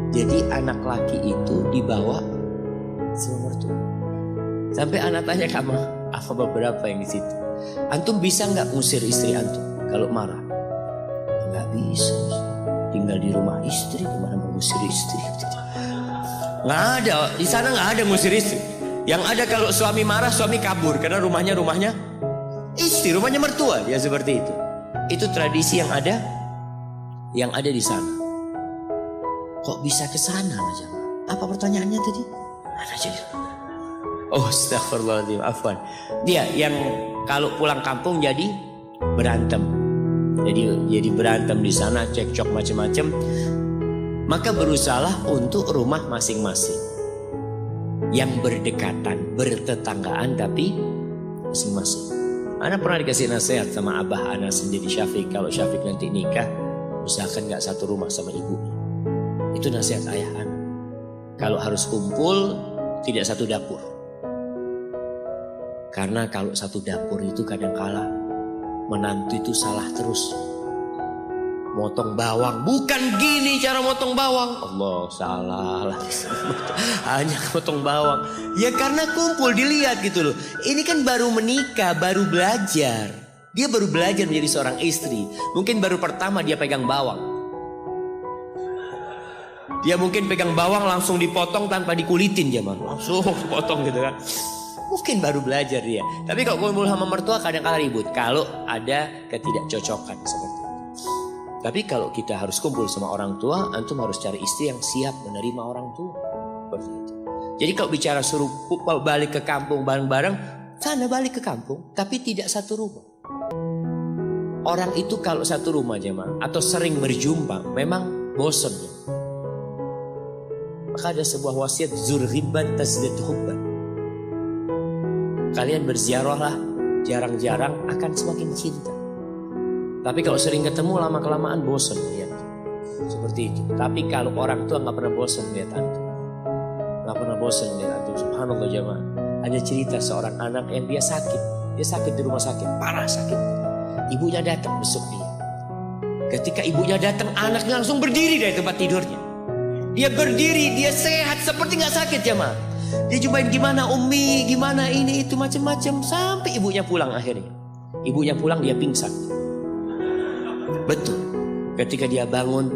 Jadi anak laki itu dibawa sama mertua. Sampai anak tanya, kamu apa beberapa yang di situ? Antum bisa nggak ngusir istri antum kalau marah? Nggak bisa. Tinggal di rumah istri, gimana mengusir istri? Nggak ada, di sana nggak ada ngusir istri. Yang ada kalau suami marah, suami kabur karena rumahnya istri, rumahnya mertua, ya seperti itu. Itu tradisi yang ada di sana. Kok bisa ke sana aja? Apa pertanyaannya tadi? Mana aja? Oh, astagfirullahaladzim, afwan. Dia yang kalau pulang kampung jadi berantem. Jadi berantem di sana, cekcok macam-macam. Maka berusahalah untuk rumah masing-masing. Yang berdekatan, bertetanggaan tapi masing-masing. Ana pernah dikasih nasihat sama abah ana sendiri Syafiq. Kalau Syafiq nanti nikah, usahakan gak satu rumah sama ibunya. Itu nasihat ayah ana. Kalau harus kumpul, tidak satu dapur. Karena kalau satu dapur itu kadang-kala menantu itu salah terus. Motong bawang, bukan gini cara motong bawang. Allah, salah lah. Hanya motong bawang. Ya karena kumpul, dilihat gitu loh. Ini kan baru menikah, baru belajar. Dia baru belajar menjadi seorang istri. Mungkin baru pertama dia pegang bawang. Dia mungkin pegang bawang langsung dipotong tanpa dikulitin zaman. Langsung dipotong gitu kan. Mungkin baru belajar dia. Tapi kalau kumpul sama mertua kadang-kala ribut. Kalau ada ketidakcocokan seperti itu. Tapi kalau kita harus kumpul sama orang tua, antum harus cari istri yang siap menerima orang tua. Seperti itu. Jadi kalau bicara suruh balik ke kampung bareng-bareng, sana balik ke kampung. Tapi tidak satu rumah. Orang itu kalau satu rumah jemaah atau sering berjumpa, memang bosan. Maka ada sebuah wasiat, zur ghibban tazdad hubban. Kalian berziarahlah jarang-jarang akan semakin cinta. Tapi kalau sering ketemu lama-kelamaan bosan lihat. Seperti itu. Tapi kalau orang tua nggak pernah bosan lihat antum. Nggak pernah bosan lihat antum. Subhanallah jemaah. Ada cerita seorang anak yang dia sakit. Dia sakit di rumah sakit, parah sakit. Ibunya datang besok dia. Ketika ibunya datang, anaknya langsung berdiri dari tempat tidurnya. Dia berdiri, dia sehat seperti nggak sakit jemaah. Dia cobain gimana Umi, gimana ini itu macam-macam sampai ibunya pulang akhirnya. Ibunya pulang dia pingsan. Betul. Ketika dia bangun,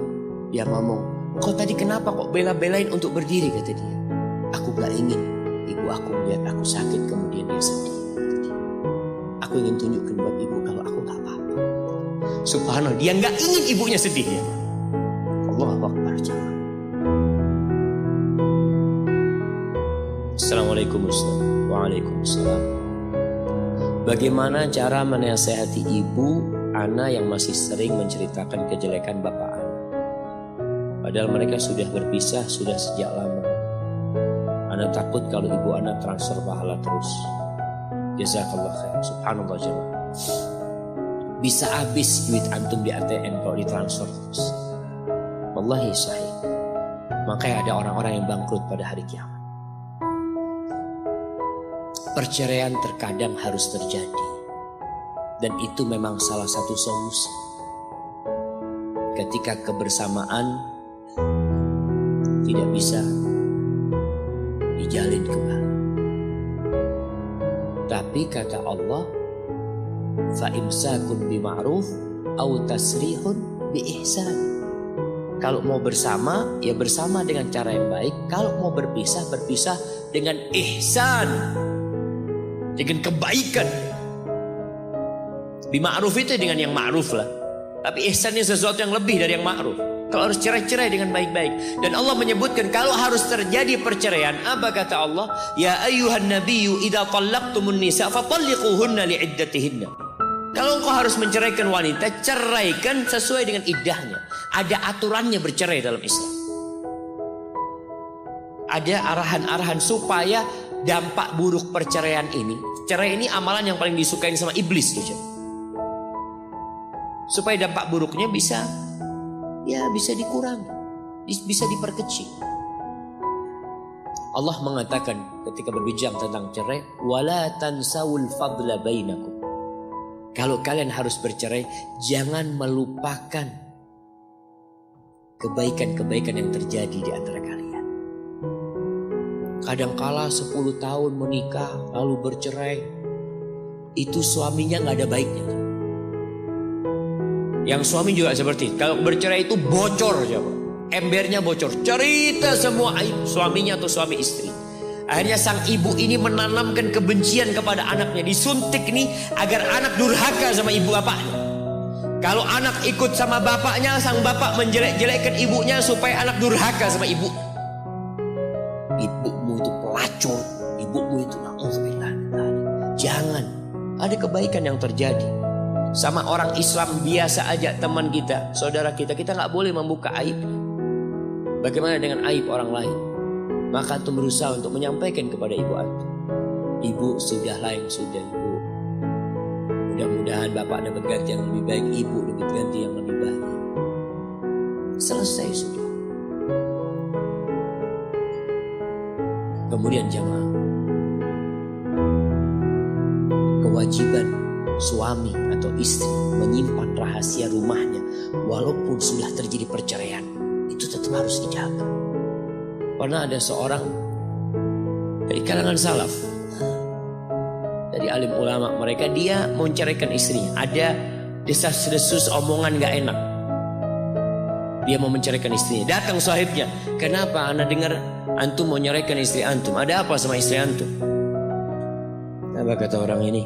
dia ngomong, "Kau tadi kenapa kok bela-belain untuk berdiri?" kata dia. "Aku gak ingin ibu aku melihat aku sakit kemudian dia sedih. Aku ingin tunjukkan buat ibu kalau aku gak apa-apa." Subhanallah, dia gak ingin ibunya sedih ya. Allahu Akbar. Assalamualaikum Ustaz. Waalaikumsalam. Bagaimana cara menasehati ibu anak yang masih sering menceritakan kejelekan bapak anak? Padahal mereka sudah berpisah sudah sejak lama. Anak takut kalau ibu anak transfer pahala terus. Jazakallah khair. Subhanallah jemaah. Bisa habis duit antum di ATM kalau ditransfer terus. Wallahi sahih. Makanya ada orang-orang yang bangkrut pada hari kiamat. Perceraian terkadang harus terjadi. Dan itu memang salah satu solusi. Ketika kebersamaan tidak bisa dijalin kembali. Tapi kata Allah, fa imsakun bima'ruf aw tasrihun biihsan. Kalau mau bersama, ya bersama dengan cara yang baik. Kalau mau berpisah, berpisah dengan ihsan, dengan kebaikan. Bima'ruf itu dengan yang ma'ruf lah. Tapi ihsannya sesuatu yang lebih dari yang ma'ruf. Kalau harus cerai-cerai dengan baik-baik. Dan Allah menyebutkan kalau harus terjadi perceraian, apa kata Allah? Ya ayyuhan nabiyyu idza talaqtumun nisa fatalliquhunna li'iddatihinna. Kalau engkau harus menceraikan wanita, ceraikan sesuai dengan iddahnya. Ada aturannya bercerai dalam Islam. Ada arahan-arahan supaya dampak buruk perceraian ini. Cerai ini amalan yang paling disukain sama iblis tuh. Supaya dampak buruknya bisa dikurangi, bisa diperkecil. Allah mengatakan ketika berbicara tentang cerai, wala tansawul fadla bainakum. Kalau kalian harus bercerai, jangan melupakan kebaikan-kebaikan yang terjadi di antara kalian. Kadangkala 10 tahun menikah lalu bercerai, itu suaminya gak ada baiknya. Yang suami juga seperti kalau bercerai itu bocor coba. Embernya bocor, cerita semua aib suaminya atau suami istri. Akhirnya sang ibu ini menanamkan kebencian kepada anaknya. Disuntik nih agar anak durhaka sama ibu bapaknya. Kalau anak ikut sama bapaknya, sang bapak menjelek-jelekkan ibunya supaya anak durhaka sama ibu. Ibumu itu pelacur, ibumu itu na'udzubillah. Jangan, ada kebaikan yang terjadi. Sama orang Islam biasa aja, teman kita, saudara kita gak boleh membuka aib. Bagaimana dengan aib orang lain? Maka antum berusaha untuk menyampaikan kepada ibu antum. Ibu, sudahlah yang sudah ibu. Mudah-mudahan bapak dapat ganti yang lebih baik, ibu dapat ganti yang lebih baik. Selesai sudah. Kemudian jamaah, kewajiban suami atau istri menyimpan rahasia rumahnya walaupun sudah terjadi perceraian, itu tetap harus dijaga. Pernah ada seorang dari kalangan salaf, dari alim ulama mereka, dia mau menceraikan istrinya. Ada desas-desus omongan gak enak, dia mau menceraikan istrinya. Datang sahibnya, kenapa anda dengar antum mau nyeraikan istri antum? Ada apa sama istri antum? Apa kata orang ini?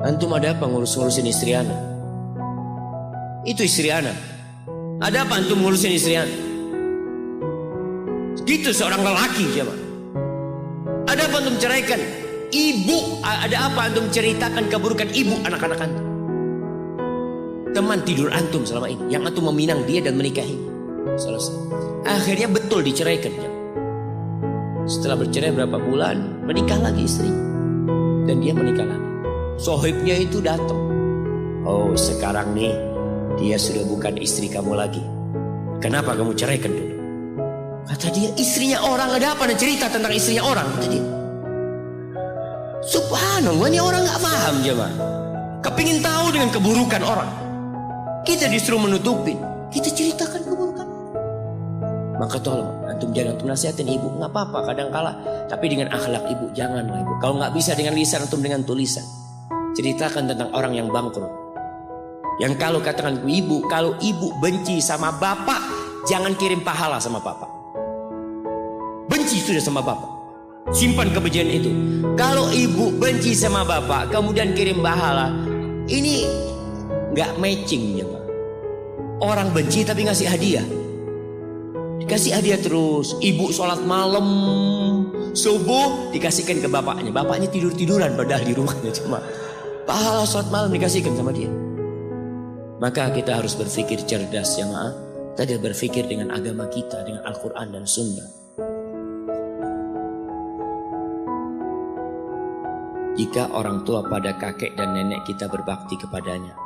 Antum ada apa ngurus-ngurusin istri anak? Itu istri anak. Ada apa antum ngurusin istri anak? Gitu seorang lelaki jemaah. Ada apa antum ceraikan ibu? Ada apa antum ceritakan keburukan ibu anak-anak antum? Teman tidur antum selama ini, yang antum meminang dia dan menikahi. Selesai. Akhirnya betul diceraikan. Setelah bercerai berapa bulan, menikah lagi istri, dan dia menikah lagi. Sohibnya itu datang. Oh, sekarang nih dia sudah bukan istri kamu lagi. Kenapa kamu ceraikan dulu? Kata dia, istrinya orang. Ada apa? Ada cerita tentang istrinya orang, kata dia. Subhanallah, ini orang gak paham jemaah. Kepingin tahu dengan keburukan orang, kita disuruh menutupin. Kita ceritakan keburukan. Maka tolong antum jangan antum nasihatin ibu, nggak apa-apa kadang kala, tapi dengan akhlak ibu, janganlah ibu. Kalau nggak bisa dengan lisan, antum dengan tulisan. Ceritakan tentang orang yang bangkrut. Yang kalau katakan ibu, kalau ibu benci sama bapak, jangan kirim pahala sama bapak. Benci sudah sama bapak, simpan kebencian itu. Kalau ibu benci sama bapak, kemudian kirim pahala, ini nggak matching ya Pak. Orang benci tapi ngasih hadiah. Dikasih hadiah terus. Ibu sholat malam, subuh dikasihkan ke bapaknya. Bapaknya tidur-tiduran padahal di rumahnya, cuma pahala sholat malam dikasihkan sama dia. Maka kita harus berpikir cerdas jamaah. Tadi berpikir dengan agama kita, dengan Al-Quran dan Sunnah. Jika orang tua pada kakek dan nenek kita berbakti kepadanya,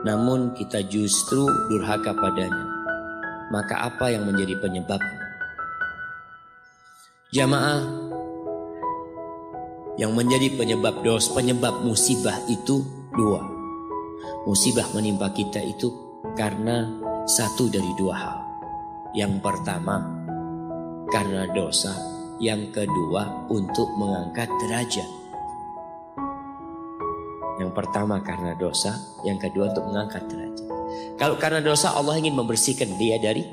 namun kita justru durhaka padanya, maka apa yang menjadi penyebabnya? Jamaah, yang menjadi penyebab dosa, penyebab musibah itu dua. Musibah menimpa kita itu karena satu dari dua hal. Yang pertama karena dosa, yang kedua untuk mengangkat derajat. Yang pertama karena dosa, yang kedua untuk mengangkat derajat. Kalau karena dosa, Allah ingin membersihkan dia dari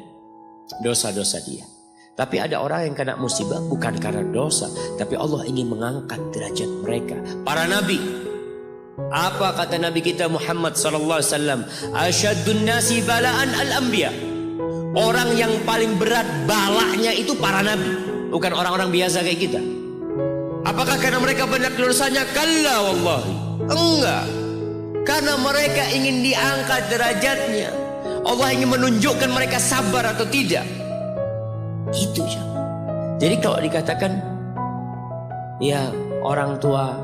dosa-dosa dia. Tapi ada orang yang kena musibah bukan karena dosa, tapi Allah ingin mengangkat derajat mereka. Para nabi, apa kata Nabi kita Muhammad sallallahu alaihi wasallam? Asyaddun nasi bala'an al-anbiya. Orang yang paling berat balanya itu para nabi, bukan orang-orang biasa kayak kita. Apakah karena mereka banyak dosanya? Kalla wallahi. Enggak. Karena mereka ingin diangkat derajatnya. Allah ingin menunjukkan mereka sabar atau tidak. Itu ya. Jadi kalau dikatakan ya orang tua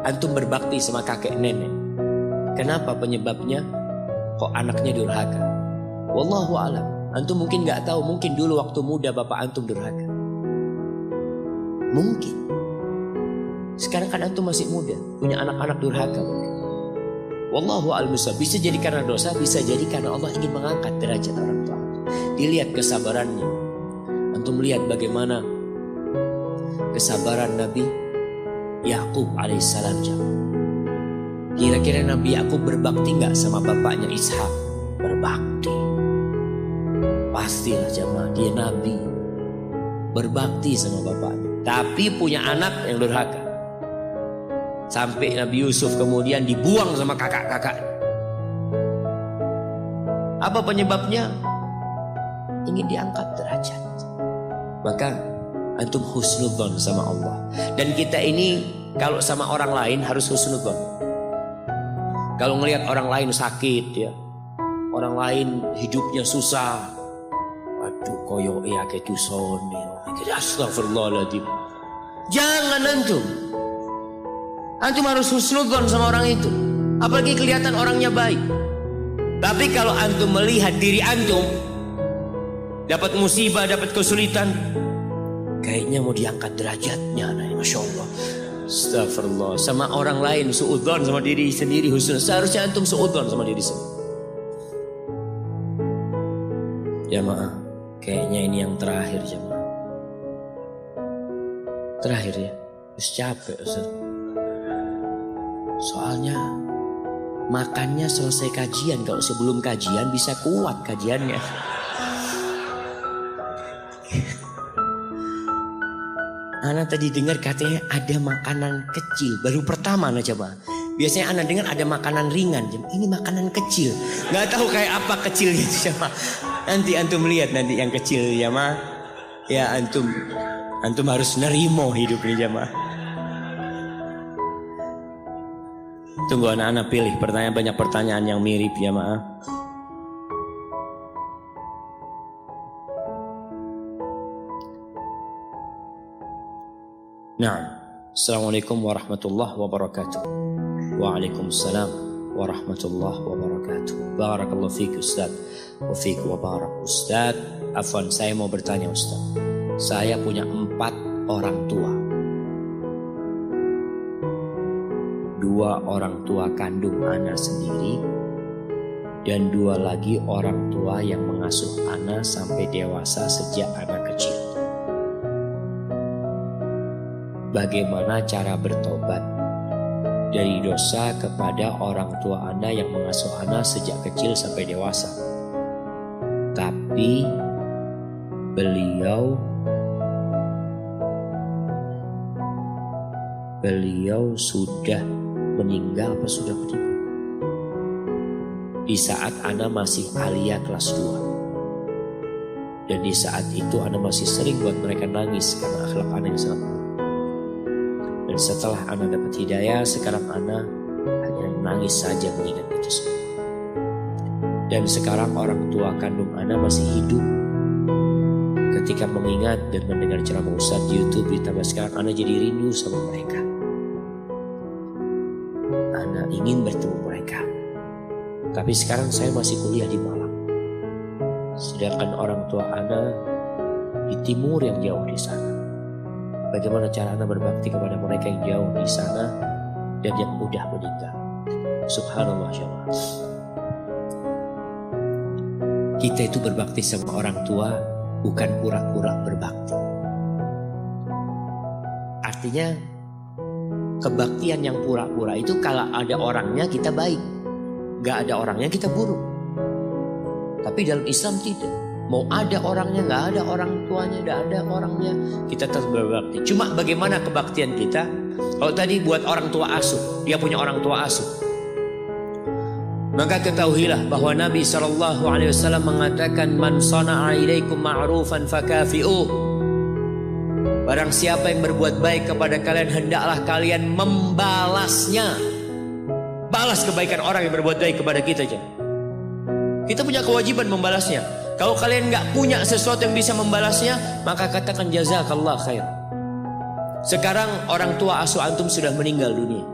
antum berbakti sama kakek nenek, kenapa penyebabnya? Kok anaknya durhaka? Wallahu a'lam. Antum mungkin nggak tahu, mungkin dulu waktu muda bapak antum durhaka. Mungkin. Sekarang kan antum masih muda, punya anak-anak durhaka mungkin. Wallahu a'lam. Bisa jadi karena dosa, bisa jadi karena Allah ingin mengangkat derajat orang tua. Dilihat kesabarannya. Antum lihat bagaimana kesabaran Nabi Yakub alaihissalam. Kira-kira Nabi Yakub berbakti nggak sama bapaknya Ishak? Berbakti. Pastilah jamaah, dia Nabi, berbakti sama bapaknya. Tapi punya anak yang durhaka. Sampai Nabi Yusuf kemudian dibuang sama kakak-kakak. Apa penyebabnya? Ingin diangkat derajat. Maka antum husnudzon sama Allah. Dan kita ini kalau sama orang lain harus husnudzon. Kalau ngelihat orang lain sakit ya, orang lain hidupnya susah, aduh koyo ya kayak tuson ya, astagfirullahaladzim. Jangan antum harus husnudzon sama orang itu. Apalagi kelihatan orangnya baik. Tapi kalau antum melihat diri antum dapat musibah, dapat kesulitan, kayaknya mau diangkat derajatnya anak, Masya Allah. Astagfirullah. Sama orang lain suudzon, sama diri sendiri husnul. Seharusnya antum suudzon sama diri sendiri. Jamaah, kayaknya ini yang terakhir jamaah. Terakhir ya. Terus capek Ustaz. Soalnya makannya selesai kajian. Kalau sebelum kajian bisa kuat kajiannya. Ana tadi dengar katanya ada makanan kecil. Baru pertama Ana coba. Biasanya Ana dengar ada makanan ringan. Ini makanan kecil. Gak tahu kayak apa kecilnya siapa. Nanti antum lihat nanti yang kecil ya ma. Ya antum harus nerimo hidup ini jamaah. Tunggu anak-anak pilih pertanyaan, banyak pertanyaan yang mirip ya maaf. Nah, Assalamualaikum warahmatullahi wabarakatuh. Waalaikumsalam warahmatullahi wabarakatuh. Barakallahu fiik Ustaz. Wa fiik wa barak Ustaz. Afwan, saya mau bertanya Ustaz. Saya punya 4 orang tua. 2 orang tua kandung Ana sendiri dan 2 lagi orang tua yang mengasuh Ana sampai dewasa sejak Ana kecil. Bagaimana cara bertobat dari dosa kepada orang tua Ana yang mengasuh Ana sejak kecil sampai dewasa? Tapi beliau sudah meninggal apa sudah meninggal? Di saat Ana masih alia kelas 2. Dan di saat itu Ana masih sering buat mereka nangis karena akhlak Ana yang sangat buruk. Dan setelah Ana dapat hidayah, sekarang Ana hanya nangis saja mengingat itu semua. Dan sekarang orang tua kandung Ana masih hidup. Ketika mengingat dan mendengar ceramah Ustaz di YouTube, ditambah sekarang Ana jadi rindu sama mereka. Ana ingin bertemu mereka. Tapi sekarang saya masih kuliah di Malang. Sedangkan orang tua Ana di timur yang jauh di sana. Bagaimana cara Ana berbakti kepada mereka yang jauh di sana dan yang mudah meninggal? Subhanallah jemaah. Kita itu berbakti sama orang tua bukan pura-pura berbakti. Artinya kebaktian yang pura-pura itu kalau ada orangnya kita baik, gak ada orangnya kita buruk. Tapi dalam Islam tidak. Mau ada orangnya, gak ada orang tuanya, gak ada orangnya, kita tetap berbakti. Cuma bagaimana kebaktian kita? Kalau tadi buat orang tua asuh, dia punya orang tua asuh, maka ketahuilah bahwa Nabi SAW mengatakan, Man sana'a ilaikum ma'rufan fakafi'uh. Barang siapa yang berbuat baik kepada kalian, hendaklah kalian membalasnya. Balas kebaikan orang yang berbuat baik kepada kita. Kita punya kewajiban membalasnya. Kalau kalian gak punya sesuatu yang bisa membalasnya, maka katakan jazakallah khair. Sekarang orang tua asuh antum sudah meninggal dunia.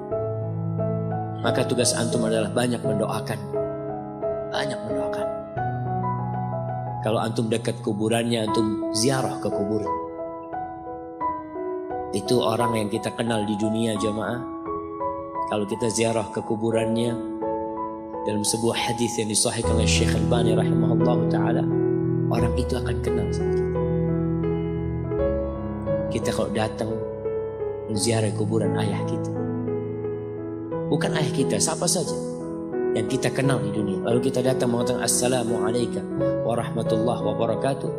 Maka tugas antum adalah banyak mendoakan. Banyak mendoakan. Kalau antum dekat kuburannya, antum ziarah ke kuburan. Itu orang yang kita kenal di dunia jamaah. Kalau kita ziarah ke kuburannya, dalam sebuah hadis yang disahihkan oleh Syekh Albani rahimahullah ta'ala, orang itu akan kenal sama kita. Kita kalau datang menziarah kuburan ayah kita, bukan ayah kita, siapa saja yang kita kenal di dunia, lalu kita datang mengatakan Assalamualaikum warahmatullahi wabarakatuh,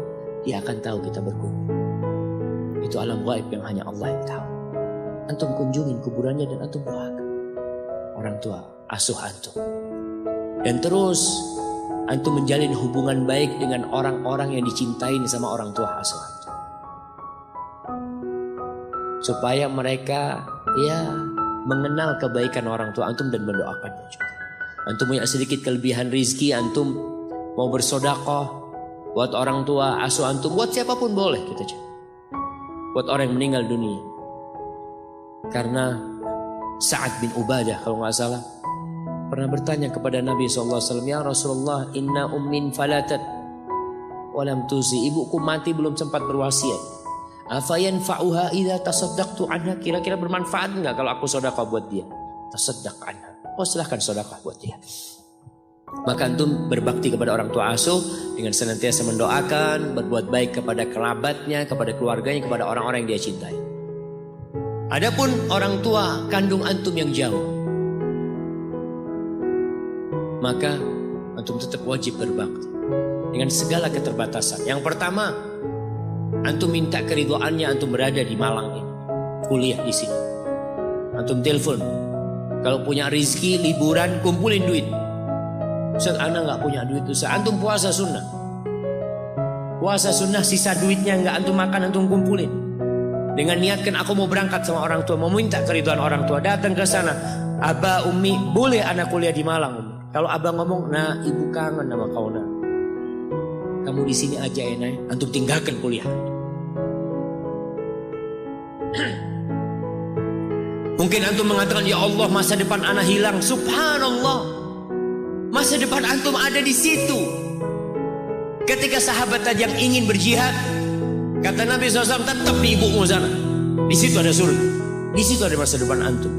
dia akan tahu kita berkumpul. Itu alam gaib yang hanya Allah yang tahu. Antum kunjungin kuburannya dan antum doakan orang tua asuh antum. Dan terus antum menjalin hubungan baik dengan orang-orang yang dicintai sama orang tua asuh antum. Supaya mereka mengenal kebaikan orang tua antum dan mendoakannya juga. Antum punya sedikit kelebihan rizki, antum mau bersedekah buat orang tua asuh antum, buat siapapun boleh kita coba. Buat orang yang meninggal dunia. Karena Sa'ad bin Ubadah kalau nggak salah pernah bertanya kepada Nabi SAW, Ya Rasulullah, inna ummin falatat walam tuzi. Ibuku mati belum sempat berwasiat. Afayanfa'uha idza tasaddaqtu anha, kira-kira bermanfaat enggak kalau aku sedekah buat dia? Tasaddaq anha. Oh, silahkan sedekah buat dia. Maka antum berbakti kepada orang tua asuh dengan senantiasa mendoakan, berbuat baik kepada kerabatnya, kepada keluarganya, kepada orang-orang yang dia cintai. Adapun orang tua kandung antum yang jauh, maka antum tetap wajib berbakti dengan segala keterbatasan. Yang pertama, antum minta keridhaannya, antum berada di Malang ini, kuliah di sini. Antum telepon, kalau punya rezeki liburan kumpulin duit. Ustaz, ana nggak punya duit Ustaz. Antum puasa sunnah. Puasa sunnah, sisa duitnya nggak antum makan, antum kumpulin. Dengan niatkan aku mau berangkat sama orang tua, mau minta keridhaan orang tua, datang ke sana. Abah, Umi, boleh anak kuliah di Malang, Umi. Kalau abah ngomong, nah ibu kangen sama kau nah. Kamu di sini aja enak, antum tinggalkan kuliah. Mungkin antum mengatakan, ya Allah masa depan anak hilang. Subhanallah, masa depan antum ada di situ. Ketika sahabat tadi yang ingin berjihad, kata Nabi SAW, tetap di ibumu sana. Di situ ada surga, di situ ada masa depan antum.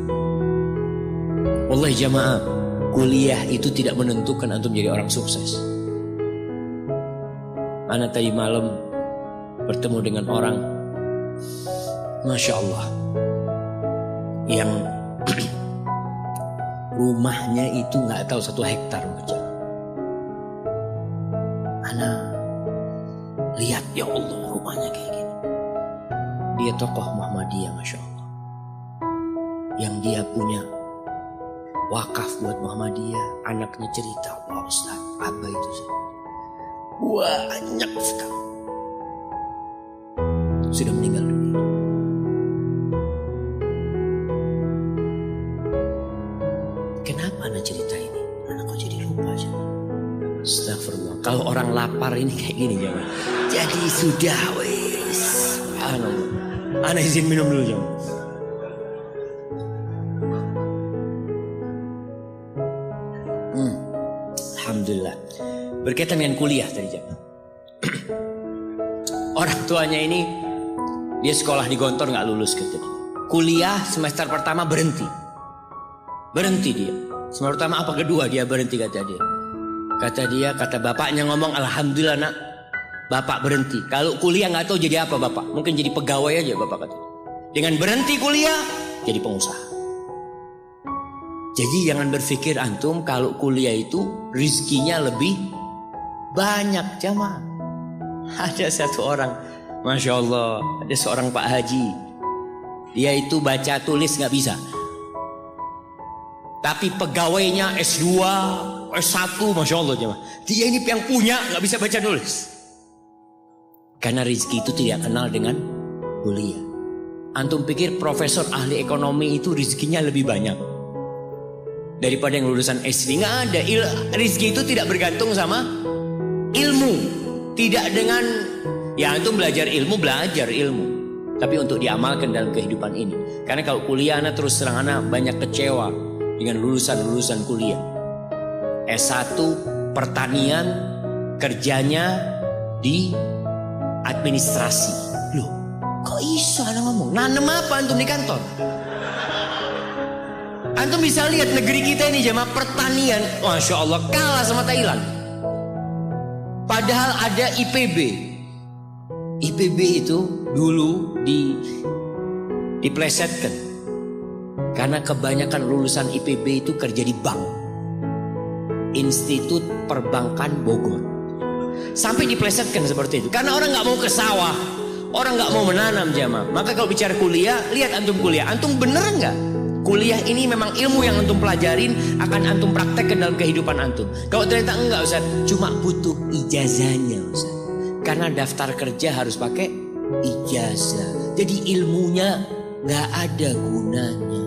Wallahi jamaah, kuliah itu tidak menentukan antum jadi orang sukses. Ana tadi malam bertemu dengan orang, Masya Allah, yang rumahnya itu nggak tahu 1 hektar macam. Ana lihat, ya Allah, rumahnya kayak gini. Dia tokoh Muhammadiyah, Masya Allah, yang dia punya wakaf buat Muhammadiyah. Anaknya cerita, wah Ustaz, Abah itu banyak sekali sudah meninggal dunia. Kenapa anak cerita ini? Anak kok jadi lupa aja. Astagfirullah. Kalau orang lapar ini kayak gini jangan. Jadi sudah wis. Anak izin minum dulu jangan. Alhamdulillah. Berkaitan dengan kuliah tadi jam. Orang tuanya ini, dia sekolah di Gontor nggak lulus gitu. Kuliah semester pertama berhenti dia. Semester pertama apa kedua dia berhenti, kata dia. Kata bapaknya ngomong, alhamdulillah nak, bapak berhenti. Kalau kuliah nggak tahu jadi apa bapak, mungkin jadi pegawai aja bapak kata. Dengan berhenti kuliah jadi pengusaha. Jadi jangan berpikir antum kalau kuliah itu rizkinya lebih banyak jamaah. Ada satu orang, Masya Allah, ada seorang Pak Haji. Dia itu baca tulis gak bisa, tapi pegawainya S2, S1, Masya Allah jamaah. Dia ini yang punya gak bisa baca tulis. Karena rizki itu tidak kenal dengan kuliah. Antum pikir profesor ahli ekonomi itu rizkinya lebih banyak daripada yang lulusan SD? Nggak ada. Rizki itu tidak bergantung sama ilmu. Tidak dengan, ya antum belajar ilmu, tapi untuk diamalkan dalam kehidupan ini. Karena kalau kuliah anak terus terang anak banyak kecewa dengan lulusan kuliah. S1 pertanian, kerjanya di administrasi. Loh, kok iso anak ngomong? Nanem apa antum di kantor? Antum bisa lihat negeri kita ini jamaah pertanian, Masya Allah, kalah sama Thailand. Padahal ada IPB. IPB itu dulu diplesetkan. Karena kebanyakan lulusan IPB itu kerja di bank. Institut Perbankan Bogor. Sampai diplesetkan seperti itu. Karena orang gak mau ke sawah, orang gak mau menanam jamaah. Maka kalau bicara kuliah, lihat antum kuliah. Antum bener gak? Kuliah ini memang ilmu yang antum pelajarin akan antum praktekkan dalam kehidupan antum. Kalau ternyata enggak Ustaz, cuma butuh ijazahnya Ustaz. Karena daftar kerja harus pakai ijazah. Jadi ilmunya nggak ada gunanya.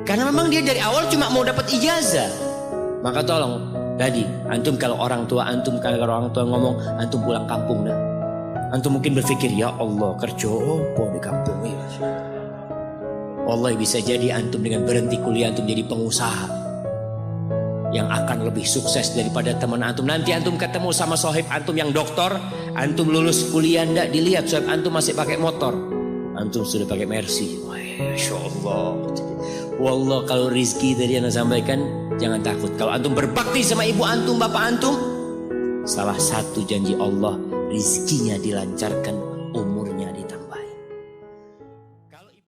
Karena memang dia dari awal cuma mau dapat ijazah. Maka tolong tadi antum kalau orang tua ngomong antum pulang kampung dah. Antum mungkin berpikir, ya Allah kerja apa di kampung ini. Wallahi bisa jadi antum dengan berhenti kuliah antum jadi pengusaha yang akan lebih sukses daripada teman antum. Nanti antum ketemu sama sohib antum yang doktor, Antum lulus kuliah ndak dilihat, sebab antum masih pakai motor. Antum sudah pakai Mercy. Masya Allah. Wallah, kalau rizki tadi yang sampaikan, jangan takut. Kalau antum berbakti sama ibu antum, bapak antum, salah satu janji Allah, rizkinya dilancarkan